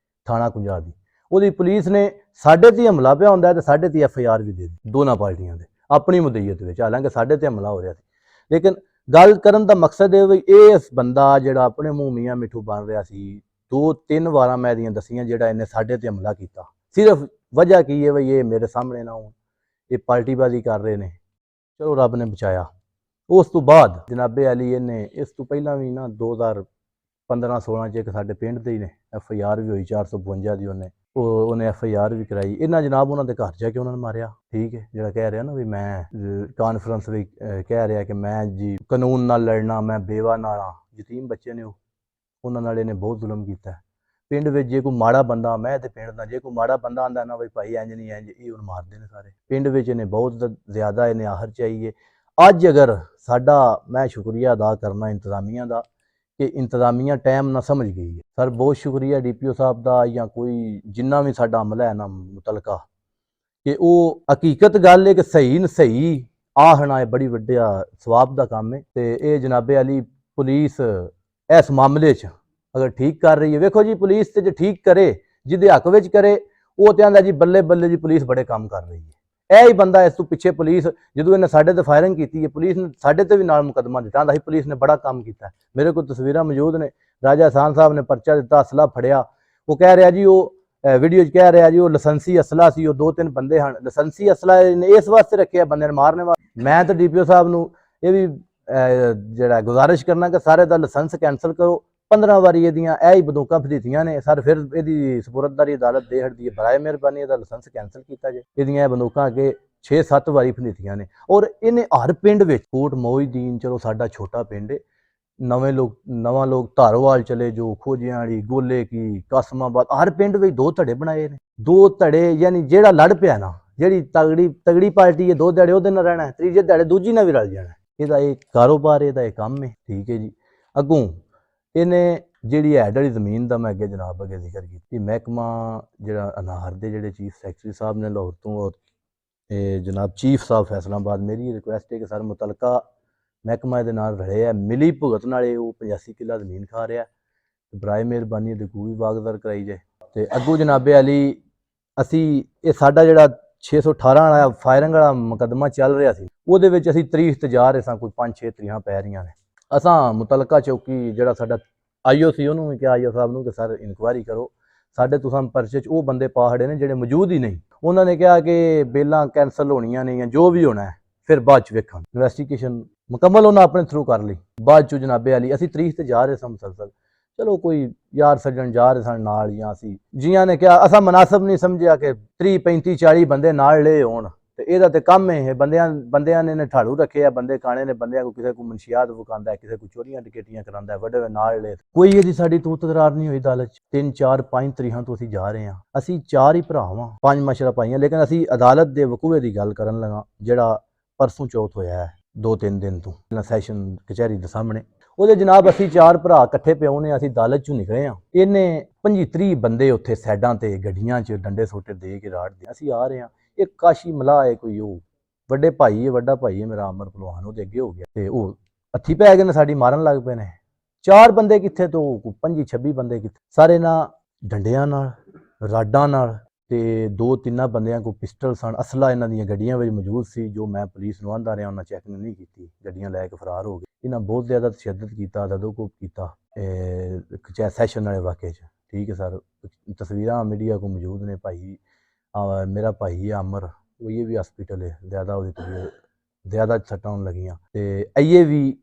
Speaker 2: ਥਾਣਾ ਕੁੰਜਾ ਦੀ। ਉਹਦੀ ਪੁਲਿਸ ਨੇ ਸਾਡੇ ਤੇ ਹਮਲਾ ਪਿਆ ਹੁੰਦਾ ਤੇ ਸਾਡੇ ਤੇ FIR ਵੀ ਦੇ ਦਿੱਤੀ, ਦੋਨਾਂ ਪਾਰਟੀਆਂ ਦੇ ਆਪਣੀ ਮੁਦਈਅਤ ਵਿੱਚ। ਹਾਲਾਂਕਿ ਸਾਡੇ ਤੇ ਹਮਲਾ ਹੋ ਰਿਹਾ ਸੀ, ਲੇਕਿਨ ਗੱਲ ਕਰਨ ਦਾ ਮਕਸਦ ਇਹ ਵੀ ਇਸ ਬੰਦਾ ਜਿਹੜਾ ਆਪਣੇ ਮੂੰਹ ਮੀਆਂ ਮਿੱਠੂ ਬਣ ਰਿਹਾ ਸੀ, 2-3 ਵਾਰਾਂ ਮੈਂ ਇਹਦੀਆਂ ਦਸੀਆਂ ਜਿਹੜਾ ਇਹਨੇ ਸਾਡੇ ਤੇ ਹਮਲਾ ਕੀਤਾ। ਸਿਰਫ ਵਜ੍ਹਾ ਕੀ ਹੈ ਬਈ ਇਹ ਮੇਰੇ ਸਾਹਮਣੇ ਨਾ ਹੋਣ, ਇਹ ਪਾਰਟੀਬਾਜ਼ੀ ਕਰ ਰਹੇ ਨੇ। ਚਲੋ ਰੱਬ ਨੇ ਬਚਾਇਆ। ਉਸ ਤੋਂ ਬਾਅਦ ਜਨਾਬੇ ਅਲੀ ਇਹਨੇ ਇਸ ਤੋਂ ਪਹਿਲਾਂ ਵੀ ਨਾ 2015-16 'ਚ ਇੱਕ ਸਾਡੇ ਪਿੰਡ ਦੇ ਹੀ ਨੇ FIR ਵੀ ਹੋਈ 452 ਦੀ, ਉਹਨੇ FIR ਵੀ ਕਰਾਈ। ਇਹਨਾਂ ਜਨਾਬ ਉਹਨਾਂ ਦੇ ਘਰ ਜਾ ਕੇ ਉਹਨਾਂ ਨੂੰ ਮਾਰਿਆ। ਠੀਕ ਹੈ। ਜਿਹੜਾ ਕਹਿ ਰਿਹਾ ਨਾ ਵੀ ਮੈਂ ਕਾਨਫਰੰਸ ਵੀ ਕਹਿ ਰਿਹਾ ਕਿ ਮੈਂ ਜੀ ਕਾਨੂੰਨ ਨਾਲ ਲੜਨਾ, ਮੈਂ ਬੇਵਾ ਨਾਲ ਆ, ਯਤੀਮ ਬੱਚੇ ਨੇ ਉਹਨਾਂ ਨਾਲ ਇਹਨੇ ਬਹੁਤ ਜ਼ੁਲਮ ਕੀਤਾ। ਪਿੰਡ ਵਿੱਚ ਜੇ ਕੋਈ ਮਾੜਾ ਬੰਦਾ, ਮੈਂ ਤੇ ਪਿੰਡ ਦਾ, ਜੇ ਕੋਈ ਮਾੜਾ ਬੰਦਾ ਆਂਦਾ ਨਾ ਬਈ ਭਾਈ ਇੰਜ ਨਹੀਂ ਇੰਜ, ਇਹ ਹੁਣ ਮਾਰਦੇ ਨੇ ਸਾਰੇ ਪਿੰਡ ਵਿੱਚ। ਇਹਨੇ ਬਹੁਤ ਜ਼ਿਆਦਾ ਇਹਨੇ ਆਹਰ ਚਾਹੀਏ। ਅੱਜ ਅਗਰ ਸਾਡਾ, ਮੈਂ ਸ਼ੁਕਰੀਆ ਅਦਾ ਕਰਨਾ ਇੰਤਜ਼ਾਮੀਆਂ ਦਾ ਕਿ ਇੰਤਜ਼ਾਮੀਆਂ ਟਾਈਮ ਨਾ ਸਮਝ ਗਈ ਹੈ। ਸਰ ਬਹੁਤ ਸ਼ੁਕਰੀਆ DPO ਸਾਹਿਬ ਦਾ, ਜਾਂ ਕੋਈ ਜਿੰਨਾ ਵੀ ਸਾਡਾ ਅਮਲਾ ਹੈ ਨਾ ਮੁਤਲਕਾ, ਕਿ ਉਹ ਹਕੀਕਤ ਗੱਲ ਹੈ ਕਿ ਸਹੀ ਨ ਸਹੀ ਆਹਣਾ ਇਹ ਬੜੀ ਵੱਡਾ ਸਵਾਬ ਦਾ ਕੰਮ ਹੈ। ਤੇ ਇਹ ਜਨਾਬੇ ਅਲੀ ਪੁਲਿਸ ਇਸ ਮਾਮਲੇ 'ਚ ਅਗਰ ਠੀਕ ਕਰ ਰਹੀ ਹੈ, ਵੇਖੋ ਜੀ ਪੁਲਿਸ ਤੇ ਜੇ ਠੀਕ ਕਰੇ, ਜਿਹਦੇ ਹੱਕ ਵਿੱਚ ਕਰੇ, ਉਹ ਤੇ ਆਂਦਾ ਜੀ ਬੱਲੇ ਬੱਲੇ ਜੀ ਪੁਲਿਸ ਬੜੇ ਕੰਮ ਕਰ ਰਹੀ ਹੈ। ਇਹ ਹੀ ਬੰਦਾ ਇਸ ਤੋਂ ਪਿੱਛੇ ਪੁਲਿਸ, ਜਦੋਂ ਇਹਨੇ ਸਾਡੇ ਤੇ ਫਾਇਰਿੰਗ ਕੀਤੀ ਹੈ, ਪੁਲਿਸ ਨੇ ਸਾਡੇ ਤੇ ਵੀ ਨਾਲ ਮੁਕਦਮਾ ਦਿੱਤਾ, ਆਂਦਾ ਸੀ ਪੁਲਿਸ ਨੇ ਬੜਾ ਕੰਮ ਕੀਤਾ। ਮੇਰੇ ਕੋਲ ਤਸਵੀਰਾਂ ਮੌਜੂਦ ਨੇ, ਰਾਜਾ ਅਹਿਸਾਨ ਸਾਹਿਬ ਨੇ ਪਰਚਾ ਦਿੱਤਾ, ਅਸਲਾ ਫੜਿਆ। ਉਹ ਕਹਿ ਰਿਹਾ ਜੀ, ਉਹ ਵੀਡੀਓ 'ਚ ਕਹਿ ਰਿਹਾ ਜੀ ਉਹ ਲਾਇਸੈਂਸੀ ਅਸਲਾ ਸੀ, ਉਹ 2-3 ਬੰਦੇ ਹਨ। ਲਾਇਸੈਂਸੀ ਅਸਲਾ ਇਹਨੇ ਇਸ ਵਾਸਤੇ ਰੱਖਿਆ ਬੰਦੇ ਨੂੰ ਮਾਰਨੇ ਵਾਸਤੇ। ਮੈਂ ਤਾਂ DPO ਸਾਹਿਬ ਨੂੰ ਇਹ ਵੀ ਜਿਹੜਾ ਗੁਜ਼ਾਰਿਸ਼ ਕਰਨਾ ਕਿ ਸਾਰੇ ਦਾ ਲਾਇਸੈਂਸ ਕੈਂਸਲ ਕਰੋ। 15 ਵਾਰੀ ਇਹਦੀਆਂ ਇਹ ਹੀ ਬੰਦੂਕਾਂ ਫਰੀਦੀਆਂ ਨੇ ਸਰ, ਫਿਰ ਇਹਦੀ ਸਪੁਰਦਦਾਰੀ ਅਦਾਲਤ ਦੇ ਹਟਦੀ ਹੈ। ਬਰਾਏ ਮਿਹਰਬਾਨੀ ਇਹਦਾ ਲਾਇਸੈਂਸ ਕੈਂਸਲ ਕੀਤਾ ਜੇ। ਇਹਦੀਆਂ ਇਹ ਬੰਦੂਕਾਂ ਅੱਗੇ 6-7 ਵਾਰੀ ਫਨੀਤੀਆਂ ਨੇ। ਔਰ ਇਹਨੇ ਹਰ ਪਿੰਡ ਵਿੱਚ ਕੋਟ ਮੋਹਿਦੀਨ, ਚਲੋ ਸਾਡਾ ਛੋਟਾ ਪਿੰਡ ਹੈ, ਨਵਾਂ ਲੋਕ ਧਾਰੋਵਾਲ ਚਲੇ ਜੋ, ਖੋਜਿਆਂ ਵਾਲੀ, ਗੋਲੇ ਕੀ, ਕਾਸਮਾਬਾਦ, ਹਰ ਪਿੰਡ ਵਿੱਚ 2 ਧੜੇ ਬਣਾਏ ਨੇ। 2 ਧੜੇ ਯਾਨੀ ਜਿਹੜਾ ਲੜ ਪਿਆ ਨਾ, ਜਿਹੜੀ ਤਗੜੀ ਪਾਰਟੀ ਹੈ 2 ਧੜੇ ਉਹਦੇ ਨਾਲ ਰਹਿਣਾ, ਤੀਜੇ ਧੜੇ ਦੂਜੀ ਨਾਲ ਵੀ ਰਲ ਜਾਣਾ। ਇਹਦਾ ਇਹ ਕਾਰੋਬਾਰ, ਇਹਦਾ ਇਹ ਕੰਮ ਹੈ, ਠੀਕ ਹੈ ਜੀ। ਅੱਗੋਂ ਇਹਨੇ ਜਿਹੜੀ ਹੈਡ ਵਾਲੀ ਜ਼ਮੀਨ ਦਾ ਮੈਂ ਅੱਗੇ ਜਨਾਬ ਅੱਗੇ ਜ਼ਿਕਰ ਕੀਤੀ, ਮਹਿਕਮਾ ਜਿਹੜਾ ਅਨਾਰ ਦੇ ਜਿਹੜੇ ਚੀਫ ਸੈਕਟਰੀ ਸਾਹਿਬ ਨੇ ਲਾਹੌਰ ਤੋਂ, ਔਰ ਇਹ ਜਨਾਬ ਚੀਫ ਸਾਹਿਬ ਫੈਸਲਾਬਾਦ, ਮੇਰੀ ਰਿਕੁਐਸਟ ਹੈ ਕਿ ਸਰ ਮੁਤਲਕਾ ਮਹਿਕਮਾ ਇਹਦੇ ਨਾਲ ਰਲੇ ਹੈ, ਮਿਲੀ ਭੁਗਤ ਨਾਲੇ ਉਹ 85 ਕਿੱਲਾ ਜ਼ਮੀਨ ਖਾ ਰਿਹਾ, ਬਰਾਏ ਮਿਹਰਬਾਨੀ ਇਹਦੇ ਕੋਈ ਵੀ ਵਾਗਦਰ ਕਰਾਈ ਜਾਏ। ਤੇ ਅੱਗੋਂ ਜਨਾਬੇ ਅਲੀ ਅਸੀਂ ਇਹ ਸਾਡਾ ਜਿਹੜਾ 618 ਵਾਲਾ ਫਾਇਰਿੰਗ ਵਾਲਾ ਮੁਕੱਦਮਾ ਚੱਲ ਰਿਹਾ ਸੀ, ਉਹਦੇ ਵਿੱਚ ਅਸੀਂ ਤਰੀਖ ਤੇ ਜਾ ਰਹੇ ਸਾਂ, ਕੋਈ 5-6 ਤਰੀਹਾਂ ਪੈ ਰਹੀਆਂ ਨੇ। ਅਸਾਂ ਮੁਤਲਕਾ ਚੌਕੀ ਜਿਹੜਾ ਸਾਡਾ ਆਈਓ ਸੀ ਉਹਨੂੰ ਵੀ ਕਿਹਾ, ਆਈਓ ਸਾਹਿਬ ਨੂੰ, ਕਿ ਸਰ ਇਨਕੁਆਇਰੀ ਕਰੋ, ਸਾਡੇ ਤੁਸਾਂ ਪਰਚੇ 'ਚ ਉਹ ਬੰਦੇ ਪਾਹੜੇ ਨੇ ਜਿਹੜੇ ਮੌਜੂਦ ਹੀ ਨਹੀਂ। ਉਹਨਾਂ ਨੇ ਕਿਹਾ ਕਿ ਬੇਲਾਂ ਕੈਂਸਲ ਹੋਣੀਆਂ ਨੇ ਜਾਂ ਜੋ ਵੀ ਹੋਣਾ ਹੈ ਫਿਰ ਬਾਅਦ 'ਚ ਵੇਖਾਂ, ਇਨਵੈਸਟੀਗੇਸ਼ਨ ਮੁਕੰਮਲ ਉਹਨਾਂ ਆਪਣੇ ਥਰੂ ਕਰ ਲਈ। ਬਾਅਦ 'ਚ ਜਨਾਬੇ ਅਲੀ ਅਸੀਂ ਤਰੀਖ ਤੇ ਜਾ ਰਹੇ ਸਾਂ ਮੁਸਲਸਲ, ਚਲੋ ਕੋਈ ਯਾਰ ਸੱਜਣ ਜਾ ਰਹੇ ਸਨ ਨਾਲ, ਜਾਂ ਅਸੀਂ ਜੀਆਂ ਨੇ ਕਿਹਾ ਅਸਾਂ ਮੁਨਾਸਬ ਨਹੀਂ ਸਮਝਿਆ ਕਿ 30-35-40 ਬੰਦੇ ਨਾਲ ਲੈ ਹੋਣ, ਤੇ ਇਹਦਾ ਤੇ ਕੰਮ ਹੈ, ਬੰਦਿਆਂ ਨੇ ਠਾੜੂ ਰੱਖੇ ਆ, ਬੰਦੇ ਕਾਣੇ ਨੇ, ਬੰਦਿਆਂ ਕੋ ਕਿਸੇ ਕੋ ਮਨਸ਼ੀਆਤ ਵਿਖਾਉਂਦਾ ਹੈ, ਕਿਸੇ ਕੋ ਚੋਰੀਆਂ ਟਿਕਟੀਆਂ ਕਰਾਉਂਦਾ ਹੈ, ਵੱਡੇ ਨਾਲ ਲੈ। ਕੋਈ ਇਹਦੀ ਸਾਡੀ ਤੂੰ ਤਕਰਾਰ ਨਹੀਂ ਹੋਈ ਅਦਾਲਤ 'ਚ। 3-4-5 ਤਰੀਹਾਂ ਤੋਂ ਅਸੀਂ ਜਾ ਰਹੇ ਹਾਂ, ਅਸੀਂ 4 ਹੀ ਭਰਾ ਵਾਂ, 5 ਮਸ਼ਰਾ ਪਾਈਆਂ, ਲੇਕਿਨ ਅਸੀਂ ਅਦਾਲਤ ਦੇ ਵਕੂਏ ਦੀ ਗੱਲ ਕਰਨ ਲੱਗਾ ਜਿਹੜਾ ਪਰਸੋਂ ਚੌਥ ਹੋਇਆ ਹੈ 2-3 ਦਿਨ ਤੋਂ ਸੈਸ਼ਨ ਕਚਹਿਰੀ ਦੇ ਸਾਹਮਣੇ। ਉਹਦੇ ਜਨਾਬ ਅਸੀਂ 4 ਭਰਾ ਇਕੱਠੇ ਪਿਓ ਨੇ, ਅਸੀਂ ਅਦਾਲਤ 'ਚੋਂ ਨਿਕਲੇ ਹਾਂ। ਇਹਨੇ 25-30 ਬੰਦੇ ਉੱਥੇ ਸਾਈਡਾਂ ਤੇ ਗੱਡੀਆਂ 'ਚ ਡੰਡੇ ਸੋਟੇ ਦੇ ਕੇ ਰਾੜ ਦੇ। ਅਸੀਂ ਆ ਰਹੇ ਹਾਂ, ਇੱਕ ਕਾਸ਼ੀ ਮਲਾਹ ਹੈ ਕੋਈ, ਉਹ ਵੱਡਾ ਭਾਈ ਹੈ ਮੇਰਾ ਅਮਰ ਭਲਵਾਨ, ਉਹਦੇ ਅੱਗੇ ਹੋ ਗਿਆ ਤੇ ਉਹ ਹੱਥੀ ਪੈ ਗਏ ਨੇ, ਸਾਡੀ ਮਾਰਨ ਲੱਗ ਪਏ ਨੇ। 4 ਬੰਦੇ ਕਿੱਥੇ ਤੋਂ 25-26 ਬੰਦੇ ਕਿੱਥੇ, ਸਾਰੇ ਨਾ ਡੰਡਿਆਂ ਨਾਲ, ਰਾਡਾਂ ਨਾਲ, ਤੇ 2-3 ਬੰਦਿਆਂ ਕੋਲ ਪਿਸਟਲ ਸਨ, ਅਸਲਾ ਇਹਨਾਂ ਦੀਆਂ ਗੱਡੀਆਂ ਵਿੱਚ ਮੌਜੂਦ ਸੀ, ਜੋ ਮੈਂ ਪੁਲਿਸ ਨੂੰ ਆਂਦਾ ਰਿਹਾ, ਉਹਨਾਂ ਚੈਕਿੰਗ ਨਹੀਂ ਕੀਤੀ, ਗੱਡੀਆਂ ਲੈ ਕੇ ਫਰਾਰ ਹੋ ਗਏ। ਇਹਨਾਂ ਬਹੁਤ ਜ਼ਿਆਦਾ ਤਸ਼ੱਦਦ ਕੀਤਾ, ਦਦੋਕੋਪ ਕੀਤਾ ਸੈਸ਼ਨ ਵਾਲੇ ਵਾक़ੇ 'ਚ, ਠੀਕ ਹੈ ਸਰ। ਤਸਵੀਰਾਂ ਮੀਡੀਆ ਕੋ ਮੌਜੂਦ ਨੇ। ਭਾਈ ਮੇਰਾ ਭਾਈ ਹੈ ਅਮਰ, ਉਹ ਇਹ ਵੀ ਹਸਪੀਟਲ ਹੈ, ਜ਼ਿਆਦਾ ਸੱਟਾਂ ਹੋਣ ਲੱਗੀਆਂ। ਤੇ ਇਹ ਵੀ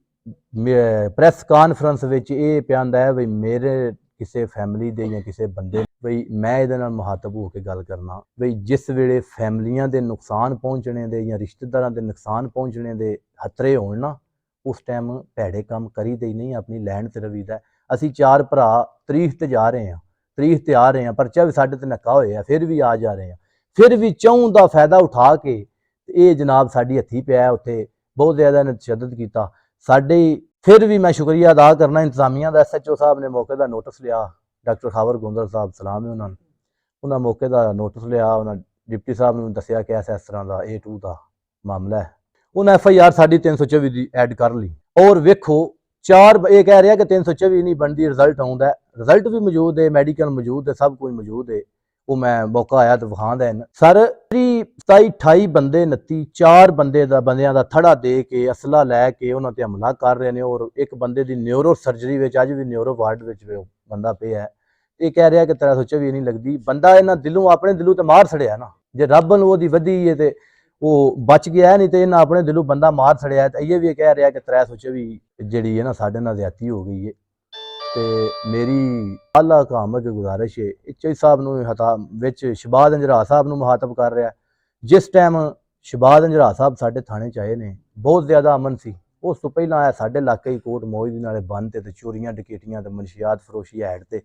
Speaker 2: ਪ੍ਰੈਸ ਕਾਨਫਰੰਸ ਵਿੱਚ ਇਹ ਪਿਆਂਦਾ ਹੈ ਵੀ ਮੇਰੇ ਕਿਸੇ ਫੈਮਿਲੀ ਦੇ ਜਾਂ ਕਿਸੇ ਬੰਦੇ, ਬਈ ਮੈਂ ਇਹਦੇ ਨਾਲ ਮੁਹਾਤਬ ਹੋ ਕੇ ਗੱਲ ਕਰਨਾ, ਬਈ ਜਿਸ ਵੇਲੇ ਫੈਮਲੀਆਂ ਦੇ ਨੁਕਸਾਨ ਪਹੁੰਚਣੇ ਦੇ ਜਾਂ ਰਿਸ਼ਤੇਦਾਰਾਂ ਦੇ ਨੁਕਸਾਨ ਪਹੁੰਚਣੇ ਦੇ ਖਤਰੇ ਹੋਣ ਨਾ, ਉਸ ਟਾਈਮ ਭੈੜੇ ਕੰਮ ਕਰੀਦੇ ਹੀ ਨਹੀਂ, ਆਪਣੀ ਲੈਣ ਤੇ ਰਵੀਦਾ। ਅਸੀਂ 4 ਭਰਾ ਤਰੀਖ ਤੇ ਆ ਰਹੇ ਹਾਂ, ਪਰਚਾ ਵੀ ਸਾਡੇ ਤੇ ਨੱਕਾ ਹੋਇਆ, ਫਿਰ ਵੀ ਆ ਜਾ ਰਹੇ ਹਾਂ, ਫਿਰ ਵੀ ਚੌਂ ਦਾ ਫਾਇਦਾ ਉਠਾ ਕੇ ਇਹ ਜਨਾਬ ਸਾਡੀ ਹੱਥੀ ਪਿਆ। ਉੱਥੇ ਬਹੁਤ ਜ਼ਿਆਦਾ ਇਹਨੇ ਤਸ਼ੱਦਦ ਕੀਤਾ ਸਾਡੇ। ਫਿਰ ਵੀ ਮੈਂ ਸ਼ੁਕਰੀਆ ਅਦਾ ਕਰਨਾ ਇੰਤਜ਼ਾਮੀਆਂ ਦਾ, SHO ਸਾਹਿਬ ਨੇ ਮੌਕੇ ਦਾ ਨੋਟਿਸ ਲਿਆ, ਡਾਕਟਰ ਖਾਵਰ ਗੁੰਦਰ ਸਾਹਿਬ ਸਲਾਮ ਹੈ ਉਹਨਾਂ ਮੌਕੇ ਦਾ ਨੋਟਿਸ ਲਿਆ। ਉਹਨਾਂ ਡਿਪਟੀ ਸਾਹਿਬ ਨੂੰ ਦੱਸਿਆ ਕਿ ਇਸ ਤਰ੍ਹਾਂ ਦਾ A2 ਦਾ ਮਾਮਲਾ ਹੈ। ਉਹਨਾਂ FIR ਸਾਡੀ 324 ਦੀ ਐਡ ਕਰ ਲਈ। ਔਰ ਵੇਖੋ 4 ਇਹ ਕਹਿ ਰਿਹਾ ਕਿ 324 ਨਹੀਂ ਬਣਦੀ, ਰਿਜ਼ਲਟ ਆਉਂਦਾ, ਰਿਜ਼ਲਟ ਵੀ ਮੌਜੂਦ ਹੈ, ਮੈਡੀਕਲ ਮੌਜੂਦ ਹੈ, ਸਭ ਕੁਝ ਮੌਜੂਦ ਹੈ। ਉਹ ਮੈਂ ਮੌਕਾ ਆਇਆ ਤਾਂ ਵਿਖਾਉਂਦਾ ਸਰ। 27-28 ਬੰਦੇ 4 ਬੰਦਿਆਂ ਦਾ ਥੜਾ ਦੇ ਕੇ, ਅਸਲਾ ਲੈ ਕੇ ਉਹਨਾਂ ਤੇ ਹਮਲਾ ਕਰ ਰਹੇ ਨੇ। ਔਰ ਇੱਕ ਬੰਦੇ ਦੀ ਨਿਊਰੋ ਸਰਜਰੀ ਵਿੱਚ, ਅੱਜ ਵੀ ਨਿਊਰੋ ਵਾਰਡ ਵਿੱਚ ਬੰਦਾ ਪਿਆ ਹੈ। ਇਹ ਕਹਿ ਰਿਹਾ ਕਿ 324 ਨਹੀਂ ਲੱਗਦੀ। ਬੰਦਾ ਇਹਨਾਂ ਦਿਲੋਂ, ਆਪਣੇ ਦਿਲੋਂ ਤੇ ਮਾਰ ਛੜਿਆ ਨਾ, ਜੇ ਰੱਬ ਨੂੰ ਉਹਦੀ ਵਧੀ ਹੈ ਤੇ ਉਹ ਬਚ ਗਿਆ, ਨਹੀਂ ਤੇ ਇਹਨਾਂ ਆਪਣੇ ਦਿਲੋਂ ਬੰਦਾ ਮਾਰ ਛੜਿਆ। ਤੇ ਇਹ ਵੀ ਕਹਿ ਰਿਹਾ ਕਿ 324 ਜਿਹੜੀ ਹੈ ਨਾ ਸਾਡੇ ਨਾਲ ਜ਼ਿਆਦਤੀ ਹੋ ਗਈ ਹੈ। ਤੇ ਮੇਰੀ ਆਲਾ ਕਾਮ ਅੱਗੇ ਗੁਜ਼ਾਰਿਸ਼ ਹੈ, HI ਸਾਹਿਬ ਨੂੰ ਵਿੱਚ ਸ਼ਬਾਦ ਅੰਜਰਾ ਸਾਹਿਬ ਨੂੰ ਮੁਹਾਤਬ ਕਰ ਰਿਹਾ। ਜਿਸ ਟਾਈਮ ਸ਼ਬਾਦ ਅੰਜਰਾ ਸਾਹਿਬ ਸਾਡੇ ਥਾਣੇ 'ਚ ਆਏ ਨੇ, ਬਹੁਤ ਜ਼ਿਆਦਾ ਅਮਨ ਸੀ। ਉਸ ਤੋਂ ਪਹਿਲਾਂ ਆਇਆ ਸਾਡੇ ਇਲਾਕੇ ਹੀ ਕੋਟ ਮੋਹਿਦੀਨ ਨਾਲੇ ਬੰਦ ਤੇ ਚੋਰੀਆਂ ਡਕੈਤੀਆਂ ਤੇ ਮਨਸ਼ੀਆਤ ਫਰੋਸ਼ੀ ਹੈਡ ਤੇ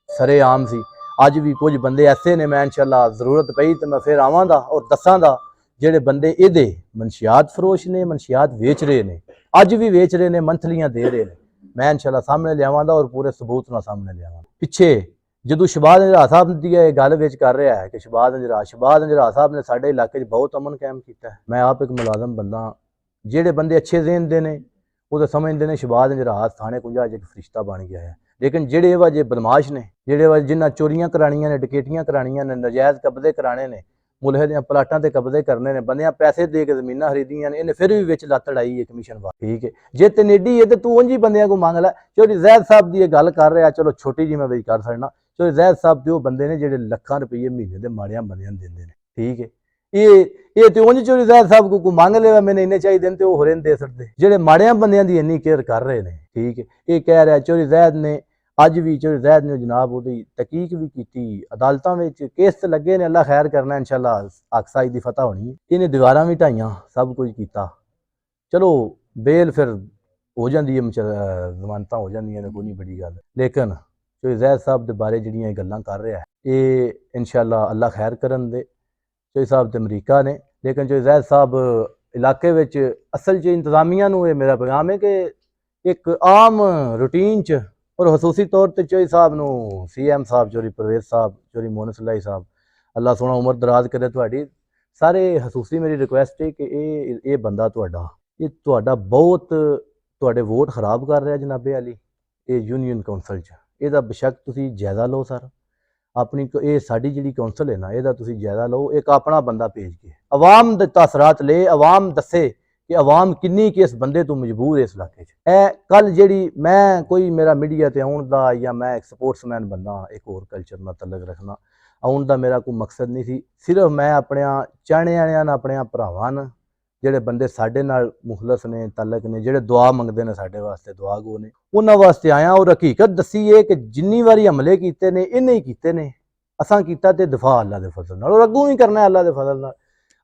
Speaker 2: ਸਰੇਆਮ ਸੀ। ਅੱਜ ਵੀ ਕੁਝ ਬੰਦੇ ਐਸੇ ਨੇ, ਮੈਂ ਇਨਸ਼ਾਅੱਲਾ ਜ਼ਰੂਰਤ ਪਈ ਤੇ ਮੈਂ ਫਿਰ ਆਵਾਂਗਾ ਔਰ ਦੱਸਾਂਗਾ ਜਿਹੜੇ ਬੰਦੇ ਇਹਦੇ ਮਨਸ਼ੀਆਤ ਫਰੋਸ਼ ਨੇ, ਮਨਸ਼ੀਆਤ ਵੇਚ ਰਹੇ ਨੇ, ਅੱਜ ਵੀ ਵੇਚ ਰਹੇ ਨੇ, ਮੰਥਲੀਆਂ ਦੇ ਰਹੇ ਨੇ, ਮੈਂ ਇਨਸ਼ਾਅੱਲਾ ਸਾਹਮਣੇ ਲਿਆਵਾਂਗਾ ਔਰ ਪੂਰੇ ਸਬੂਤ ਨਾਲ ਸਾਹਮਣੇ ਲਿਆਵਾਂਗਾ। ਪਿੱਛੇ ਜਦੋਂ ਸ਼ਬਾਦ ਅੰਜਰਾ ਸਾਹਿਬ ਦੀ ਇਹ ਗੱਲ ਵਿੱਚ ਕਰ ਰਿਹਾ ਹੈ ਕਿ ਸ਼ਬਾਦ ਅੰਜਰਾ ਸਾਹਿਬ ਨੇ ਸਾਡੇ ਇਲਾਕੇ 'ਚ ਬਹੁਤ ਅਮਨ ਕਾਇਮ ਕੀਤਾ ਹੈ। ਮੈਂ ਆਪ ਇੱਕ ਮੁਲਾਜ਼ਮ ਬੰਦਾ, ਜਿਹੜੇ ਬੰਦੇ ਅੱਛੇ ਜ਼ਿਹਨ ਦੇ ਨੇ ਉਹ ਤਾਂ ਸਮਝਦੇ ਨੇ ਸ਼ਬਾਦ ਅੰਜਰਾ ਥਾਣੇ ਕੁੰਜਾ 'ਚ ਇੱਕ ਫਰਿਸ਼ਤਾ ਬਣ ਗਿਆ ਹੈ। ਲੇਕਿਨ ਜਿਹੜੇ ਇਹ ਵਜੇ ਬਦਮਾਸ਼ ਨੇ, ਜਿਨ੍ਹਾਂ ਚੋਰੀਆਂ ਕਰਾਣੀਆਂ ਨੇ, ਡਕੈਤੀਆਂ ਕਰਾਣੀਆਂ ਨੇ, ਨਜਾਇਜ਼ ਕਬਜ਼ੇ ਕਰਾਣੇ ਨੇ, ਮੁਲਹੇ ਦੀਆਂ ਪਲਾਟਾਂ ਤੇ ਕਬਜ਼ੇ ਕਰਨੇ ਨੇ, ਬੰਦਿਆਂ ਪੈਸੇ ਦੇ ਕੇ ਜ਼ਮੀਨਾਂ ਖਰੀਦੀਆਂ ਨੇ, ਇਹਨੇ ਫਿਰ ਵੀ ਵਿੱਚ ਲੱਤ ਅੜਾਈ ਹੈ ਕਮਿਸ਼ਨ ਵਾਲਾ। ਠੀਕ ਹੈ, ਜੇ ਤੇ ਨੇਡੀ ਹੈ ਤੇ ਤੂੰ ਉਂਝ ਹੀ ਬੰਦਿਆਂ ਕੋ ਮੰਗ ਲੈ। ਚੋਰੀ ਜ਼ੈਦ ਸਾਹਿਬ ਦੀ ਇਹ ਗੱਲ ਕਰ ਰਿਹਾ, ਚਲੋ ਛੋਟੀ ਜੀ ਮੈਂ ਵੀ ਕਰ ਸਕਦਾ। ਚੋਰੀ ਜ਼ੈਦ ਸਾਹਿਬ ਦੇ ਉਹ ਬੰਦੇ ਨੇ ਜਿਹੜੇ ਲੱਖਾਂ ਰੁਪਏ ਮਹੀਨੇ ਦੇ ਮਾੜਿਆਂ ਬੰਦਿਆਂ ਨੂੰ ਦਿੰਦੇ ਨੇ। ਠੀਕ ਹੈ, ਇਹ ਤੇ ਉਂਝ ਚੋਰੀ ਜ਼ੈਦ ਸਾਹਿਬ ਕੋ ਮੰਗ ਲਿਆ ਮੈਨੂੰ ਇੰਨੇ ਚਾਹੀਦੇ ਨੇ ਤੇ ਉਹ ਹੋਰੇ ਦੇ ਸਕਦੇ, ਜਿਹੜੇ ਮਾੜਿਆਂ ਬੰਦਿਆਂ ਦੀ ਇੰਨੀ ਕੇਅਰ ਕਰ ਰਹੇ ਨੇ। ਠੀਕ ਹੈ, ਇਹ ਕਹਿ ਰਿਹਾ ਚੋਰੀ ਜ਼ੈਦ ਨੇ ਅੱਜ ਵੀ ਚੋਰੀ ਜ਼ੈਦ ਨੇ ਜਨਾਬ ਉਹਦੀ ਤਹਿਕੀਕ ਵੀ ਕੀਤੀ, ਅਦਾਲਤਾਂ ਵਿੱਚ ਕੇਸ ਤੇ ਲੱਗੇ ਨੇ, ਅੱਲਾ ਖੈਰ ਕਰਨਾ ਇਨਸ਼ਾਅੱਲਾ, ਹੱਕ ਸਾਈ ਦੀ ਫਤਹ ਹੋਣੀ ਹੈ। ਇਹਨੇ ਦੀਵਾਰਾਂ ਵੀ ਢਾਈਆਂ, ਸਭ ਕੁਝ ਕੀਤਾ, ਚਲੋ ਬੇਲ ਫਿਰ ਹੋ ਜਾਂਦੀ ਹੈ, ਜ਼ਮਾਨਤਾਂ ਹੋ ਜਾਂਦੀਆਂ ਨੇ, ਕੋਈ ਨਹੀਂ ਬੜੀ ਗੱਲ। ਲੇਕਿਨ ਚੋਰੀ ਜ਼ੈਦ ਸਾਹਿਬ ਦੇ ਬਾਰੇ ਜਿਹੜੀਆਂ ਇਹ ਗੱਲਾਂ ਕਰ ਰਿਹਾ ਇਹ ਇਨਸ਼ਾਅੱਲਾ ਅੱਲਾ ਖੈਰ ਕਰਨ ਦੇ। ਚੋਈ ਸਾਹਿਬ ਤੇ ਅਮਰੀਕਾ ਨੇ, ਲੇਕਿਨ ਚੋਈ ਜ਼ੈਦ ਸਾਹਿਬ ਇਲਾਕੇ ਵਿੱਚ ਅਸਲ 'ਚ ਇੰਤਜ਼ਾਮੀਆਂ ਨੂੰ ਇਹ ਮੇਰਾ ਪੈਗਾਮ ਹੈ ਕਿ ਇੱਕ ਆਮ ਰੂਟੀਨ 'ਚ ਔਰ ਖਸੂਸੀ ਤੌਰ ਤੇ ਚੋਈ ਸਾਹਿਬ ਨੂੰ CM ਸਾਹਿਬ ਚੋਰੀ ਪਰਵੇਜ਼ ਸਾਹਿਬ ਚੋਰੀ ਮੋਨਸ ਲਾਈ ਸਾਹਿਬ, ਅੱਲਾ ਸੋਹਣਾ ਉਮਰ ਦਰਾਜ਼ ਕਰੇ ਤੁਹਾਡੀ। ਸਾਰੇ ਖਸੂਸੀ ਮੇਰੀ ਰਿਕੁਐਸਟ ਹੈ ਕਿ ਇਹ ਬੰਦਾ ਤੁਹਾਡਾ ਬਹੁਤ ਤੁਹਾਡੇ ਵੋਟ ਖਰਾਬ ਕਰ ਰਿਹਾ ਜਨਾਬੇ ਅਲੀ ਇਹ ਯੂਨੀਅਨ ਕੌਂਸਲ 'ਚ। ਇਹਦਾ ਬੇਸ਼ੱਕ ਤੁਸੀਂ ਜਾਇਜ਼ਾ ਲਓ ਸਰ, ਆਪਣੀ ਇਹ ਸਾਡੀ ਜਿਹੜੀ ਕੌਂਸਲ ਹੈ ਨਾ ਇਹਦਾ ਤੁਸੀਂ ਜਾਇਜ਼ਾ ਲਓ, ਇੱਕ ਆਪਣਾ ਬੰਦਾ ਭੇਜ ਕੇ ਆਵਾਮ ਦੇ ਤਾਸਰਾਤ ਲੈ, ਆਵਾਮ ਦੱਸੇ ਕਿ ਆਵਾਮ ਕਿੰਨੀ ਕਿ ਇਸ ਬੰਦੇ ਤੋਂ ਮਜਬੂਰ ਹੈ ਇਸ ਇਲਾਕੇ 'ਚ। ਇਹ ਕੱਲ ਜਿਹੜੀ ਮੈਂ ਕੋਈ ਮੇਰਾ ਮੀਡੀਆ ਤੇ ਆਉਣ ਦਾ ਜਾਂ ਮੈਂ ਇੱਕ ਸਪੋਰਟਸਮੈਨ ਬੰਦਾ, ਇੱਕ ਹੋਰ ਕਲਚਰ ਨਾਲ ਤਲਕ ਰੱਖਣਾ, ਆਉਣ ਦਾ ਮੇਰਾ ਕੋਈ ਮਕਸਦ ਨਹੀਂ ਸੀ। ਸਿਰਫ ਮੈਂ ਆਪਣਿਆਂ ਚਾਹਣੇ ਵਾਲਿਆਂ ਨਾਲ, ਆਪਣਿਆਂ ਭਰਾਵਾਂ ਨਾਲ, ਜਿਹੜੇ ਬੰਦੇ ਸਾਡੇ ਨਾਲ ਮੁਖਲਸ ਨੇ, ਤਲਕ ਨੇ, ਜਿਹੜੇ ਦੁਆ ਮੰਗਦੇ ਨੇ ਸਾਡੇ ਵਾਸਤੇ, ਦੁਆ ਗੋ ਨੇ, ਉਹਨਾਂ ਵਾਸਤੇ ਆਇਆ। ਔਰ ਹਕੀਕਤ ਦੱਸੀ ਹੈ ਕਿ ਜਿੰਨੀ ਵਾਰੀ ਹਮਲੇ ਕੀਤੇ ਨੇ ਇਹਨੇ ਹੀ ਕੀਤੇ ਨੇ, ਅਸਾਂ ਕੀਤਾ ਤੇ ਦਫਾ ਅੱਲਾ ਦੇ ਫਜ਼ਲ ਨਾਲ, ਔਰ ਅੱਗੋਂ ਵੀ ਕਰਨਾ ਅੱਲਾ ਦੇ ਫਜ਼ਲ ਨਾਲ।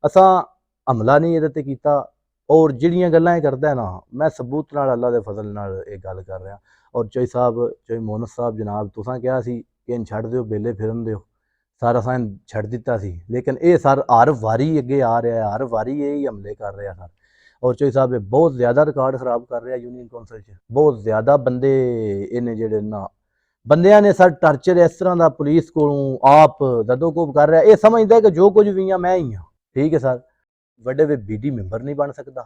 Speaker 2: ਅਸਾਂ ਹਮਲਾ ਨਹੀਂ ਇਹਦੇ ਤੇ ਕੀਤਾ, ਔਰ ਜਿਹੜੀਆਂ ਗੱਲਾਂ ਇਹ ਕਰਦਾ ਨਾ ਮੈਂ ਸਬੂਤ ਨਾਲ ਅੱਲਾ ਦੇ ਫਜ਼ਲ ਨਾਲ ਇਹ ਗੱਲ ਕਰ ਰਿਹਾ। ਔਰ ਚੋਈ ਸਾਹਿਬ, ਚੋਈ ਮੋਨਸ ਸਾਹਿਬ ਜਨਾਬ, ਤੁਸਾਂ ਕਿਹਾ ਸੀ ਕਿ ਇਹਨੂੰ ਛੱਡ ਦਿਓ, ਬੇਲੇ ਫਿਰਨ ਦਿਓ, ਸਾਰਾ ਸਾਂ ਛੱਡ ਦਿੱਤਾ ਸੀ, ਲੇਕਿਨ ਇਹ ਸਰ ਹਰ ਵਾਰੀ ਅੱਗੇ ਆ ਰਿਹਾ, ਹਰ ਵਾਰੀ ਇਹ ਹੀ ਹਮਲੇ ਕਰ ਰਿਹਾ ਸਰ। ਔਰ ਚੋਈ ਸਾਹਿਬ ਇਹ ਬਹੁਤ ਜ਼ਿਆਦਾ ਰਿਕਾਰਡ ਖਰਾਬ ਕਰ ਰਿਹਾ ਯੂਨੀਅਨ ਕੌਂਸਲ 'ਚ, ਬਹੁਤ ਜ਼ਿਆਦਾ ਬੰਦੇ ਇਹਨੇ ਜਿਹੜੇ ਨਾ ਬੰਦਿਆਂ ਨੇ ਸਰ ਟਾਰਚਰ ਇਸ ਤਰ੍ਹਾਂ ਦਾ ਪੁਲਿਸ ਕੋਲੋਂ ਆਪ ਦਦੋਕੋਬ ਕਰ ਰਿਹਾ। ਇਹ ਸਮਝਦਾ ਕਿ ਜੋ ਕੁਝ ਵੀ ਆ ਮੈਂ ਹੀ ਹਾਂ, ਠੀਕ ਹੈ ਸਰ। ਵੱਡੇ ਵੇ BD ਮੈਂਬਰ ਨਹੀਂ ਬਣ ਸਕਦਾ,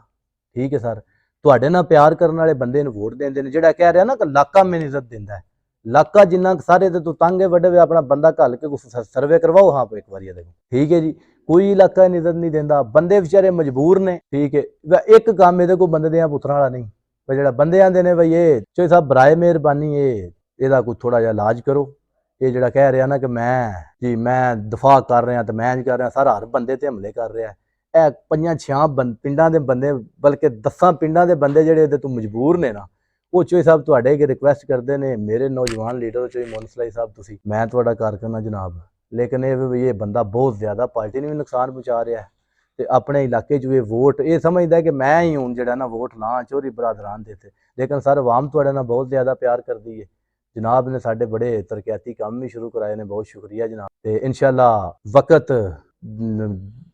Speaker 2: ਠੀਕ ਹੈ ਸਰ। ਤੁਹਾਡੇ ਨਾਲ ਪਿਆਰ ਕਰਨ ਵਾਲੇ ਬੰਦੇ ਨੂੰ ਵੋਟ ਦਿੰਦੇ ਨੇ, ਜਿਹੜਾ ਕਹਿ ਰਿਹਾ ਨਾ ਕਿ ਇਲਾਕਾ ਮੈਨੂੰ ਇੱਜ਼ਤ ਦਿੰਦਾ ਹੈ, ਇਲਾਕਾ ਜਿੰਨਾ ਸਾਰੇ ਤੇ ਤੂੰ ਤੰਗ ਹੈ, ਵੱਡੇ ਵੇ ਆਪਣਾ ਬੰਦਾ ਘੱਲ ਕੇ ਕੁਛ ਸਰਵੇ ਕਰਵਾਓ ਹਾਂ ਇੱਕ ਵਾਰੀ ਇਹਦੇ, ਠੀਕ ਹੈ ਜੀ। ਕੋਈ ਇਲਾਕਾ ਇੱਜ਼ਤ ਨਹੀਂ ਦਿੰਦਾ, ਬੰਦੇ ਵਿਚਾਰੇ ਮਜਬੂਰ ਨੇ, ਠੀਕ ਹੈ। ਇੱਕ ਕੰਮ ਇਹਦੇ ਕੋਲ ਬੰਦੇ ਦੇ ਪੁੱਤਰਾਂ ਵਾਲਾ ਨਹੀਂ, ਜਿਹੜਾ ਬੰਦੇ ਆਂਦੇ ਨੇ ਬਈ ਇਹ ਚੋਈ ਸਾਹਿਬ ਬਰਾਏ ਮਿਹਰਬਾਨੀ ਇਹਦਾ ਕੋਈ ਥੋੜਾ ਜਿਹਾ ਇਲਾਜ ਕਰੋ। ਇਹ ਜਿਹੜਾ ਕਹਿ ਰਿਹਾ ਨਾ ਕਿ ਮੈਂ ਦਫਾ ਕਰ ਰਿਹਾ ਤੇ ਮੈਂ ਕਰ ਰਿਹਾ, ਸਾਰਾ ਹਰ ਬੰਦੇ ਤੇ ਹਮਲੇ ਕਰ ਰਿਹਾ। ਇਹ 5-6 ਪਿੰਡਾਂ ਦੇ ਬੰਦੇ, ਬਲਕਿ 10 ਪਿੰਡਾਂ ਦੇ ਬੰਦੇ ਜਿਹੜੇ ਇਹਦੇ ਤੋਂ ਮਜਬੂਰ ਨੇ ਨਾ, ਉਹ ਚੋਈ ਸਾਹਿਬ ਤੁਹਾਡੇ ਅੱਗੇ ਰਿਕੁਐਸਟ ਕਰਦੇ ਨੇ, ਮੇਰੇ ਨੌਜਵਾਨ ਲੀਡਰ ਚੋਈ ਮੋਨਸ ਲਾਈ ਸਾਹਿਬ, ਤੁਸੀਂ ਮੈਂ ਤੁਹਾਡਾ ਕਾਰ ਕਰਨਾ ਜਨਾਬ, ਲੇਕਿਨ ਇਹ ਬੰਦਾ ਬਹੁਤ ਜ਼ਿਆਦਾ ਪਾਰਟੀ ਨੂੰ ਵੀ ਨੁਕਸਾਨ ਪਹੁੰਚਾ ਰਿਹਾ ਹੈ ਤੇ ਆਪਣੇ ਇਲਾਕੇ 'ਚ ਇਹ ਵੋਟ ਇਹ ਸਮਝਦਾ ਕਿ ਮੈਂ ਹੀ ਹੁਣ ਜਿਹੜਾ ਨਾ ਵੋਟ ਨਾ ਚੋਰੀ ਬਰਾਦਰਾਨ ਦੇਤੇ। ਲੇਕਿਨ ਸਰ ਆਵਾਮ ਤੁਹਾਡੇ ਨਾਲ ਬਹੁਤ ਜ਼ਿਆਦਾ ਪਿਆਰ ਕਰਦੀ ਹੈ। ਜਨਾਬ ਨੇ ਸਾਡੇ ਬੜੇ ਤਰੱਕਿਆਤੀ ਕੰਮ ਵੀ ਸ਼ੁਰੂ ਕਰਾਏ ਨੇ, ਬਹੁਤ ਸ਼ੁਕਰੀਆ ਜਨਾਬ। ਤੇ ਇਨਸ਼ਾਅੱਲਾ ਵਕਤ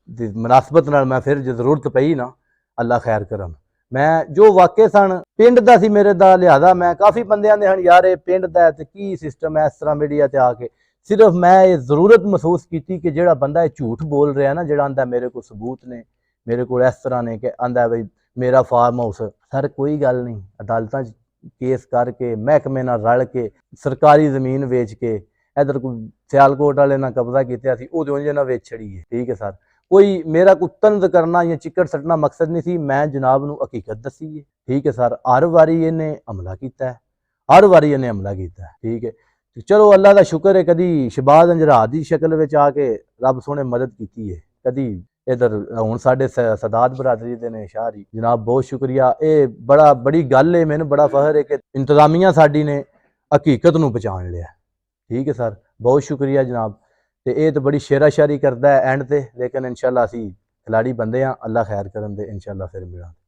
Speaker 2: ਦੀ ਮੁਨਾਸਬਤ ਨਾਲ ਮੈਂ ਫਿਰ ਜੇ ਜ਼ਰੂਰਤ ਪਈ ਨਾ, ਅੱਲਾ ਖੈਰ ਕਰਨ, ਮੈਂ ਜੋ ਵਾਕਿਆ ਸਨ ਪਿੰਡ ਦਾ ਸੀ ਮੇਰੇ ਦਾ, ਲਿਹਾਜ਼ਾ ਮੈਂ ਕਾਫੀ ਬੰਦਿਆਂ ਦੇ ਹਨ ਯਾਰ ਇਹ ਪਿੰਡ ਦਾ ਤੇ ਕੀ ਸਿਸਟਮ ਹੈ, ਇਸ ਤਰ੍ਹਾਂ ਮੀਡੀਆ ਤੇ ਆ ਕੇ ਸਿਰਫ ਮੈਂ ਇਹ ਜ਼ਰੂਰਤ ਮਹਿਸੂਸ ਕੀਤੀ ਕਿ ਜਿਹੜਾ ਬੰਦਾ ਇਹ ਝੂਠ ਬੋਲ ਰਿਹਾ ਨਾ, ਜਿਹੜਾ ਆਂਦਾ ਮੇਰੇ ਕੋਲ ਸਬੂਤ ਨੇ, ਮੇਰੇ ਕੋਲ ਇਸ ਤਰ੍ਹਾਂ ਨੇ ਕਿ ਆਂਦਾ ਬਈ ਮੇਰਾ ਫਾਰਮ ਹਾਊਸ, ਸਰ ਕੋਈ ਗੱਲ ਨਹੀਂ, ਅਦਾਲਤਾਂ 'ਚ ਕੇਸ ਕਰਕੇ ਮਹਿਕਮੇ ਨਾਲ ਰਲ ਕੇ ਸਰਕਾਰੀ ਜ਼ਮੀਨ ਵੇਚ ਕੇ ਇਧਰ ਕੋਈ ਸਿਆਲਕੋਟ ਵਾਲੇ ਨਾਲ ਕਬਜ਼ਾ ਕੀਤਾ ਸੀ, ਉਹਦੇ ਉਂਝ ਨਾਲ ਵੇਚ ਛੜੀ ਹੈ, ਠੀਕ ਹੈ ਸਰ। ਕੋਈ ਮੇਰਾ ਕੋਈ ਤੰਦ ਕਰਨਾ ਜਾਂ ਚਿੱਕੜ ਸੱਟਣਾ ਮਕਸਦ ਨਹੀਂ ਸੀ, ਮੈਂ ਜਨਾਬ ਨੂੰ ਹਕੀਕਤ ਦੱਸੀ ਹੈ, ਠੀਕ ਹੈ ਸਰ। ਹਰ ਵਾਰੀ ਇਹਨੇ ਹਮਲਾ ਕੀਤਾ, ਹਰ ਵਾਰੀ ਇਹਨੇ ਹਮਲਾ ਕੀਤਾ, ਠੀਕ ਹੈ। ਚਲੋ ਅੱਲਾ ਦਾ ਸ਼ੁਕਰ ਹੈ ਕਦੀ ਸ਼ਬਾਜ਼ ਅੰਜਰਾ ਦੀ ਸ਼ਕਲ ਵਿੱਚ ਆ ਕੇ ਰੱਬ ਸੋਹਣੇ ਮਦਦ ਕੀਤੀ ਹੈ, ਕਦੀ ਇਧਰ ਹੁਣ ਸਾਡੇ ਸਦਾਤ ਬਰਾਦਰੀ ਦੇ ਨੇ ਸ਼ਾਹਰੀ ਜਨਾਬ, ਬਹੁਤ ਸ਼ੁਕਰੀਆ। ਇਹ ਬੜੀ ਗੱਲ ਹੈ, ਮੈਨੂੰ ਬੜਾ ਫਖਰ ਹੈ ਕਿ ਇੰਤਜ਼ਾਮੀਆਂ ਸਾਡੀ ਨੇ ਹਕੀਕਤ ਨੂੰ ਪਛਾਣ ਲਿਆ, ਠੀਕ ਹੈ ਸਰ, ਬਹੁਤ ਸ਼ੁਕਰੀਆ ਜਨਾਬ। ਤੇ ਇਹ ਤਾਂ ਬੜੀ ਸ਼ੇਰਾਸ਼ਾਰੀ ਕਰਦਾ ਹੈ ਐਂਡ ਤੇ, ਲੇਕਿਨ ਇਨਸ਼ਾਅੱਲਾ ਅਸੀਂ ਖਿਲਾੜੀ ਬੰਦੇ ਹਾਂ, ਅੱਲਾ ਖੈਰ ਕਰਨ ਦੇ, ਇਨਸ਼ਾਅੱਲਾ ਫਿਰ ਮਿਲਾਂਗੇ।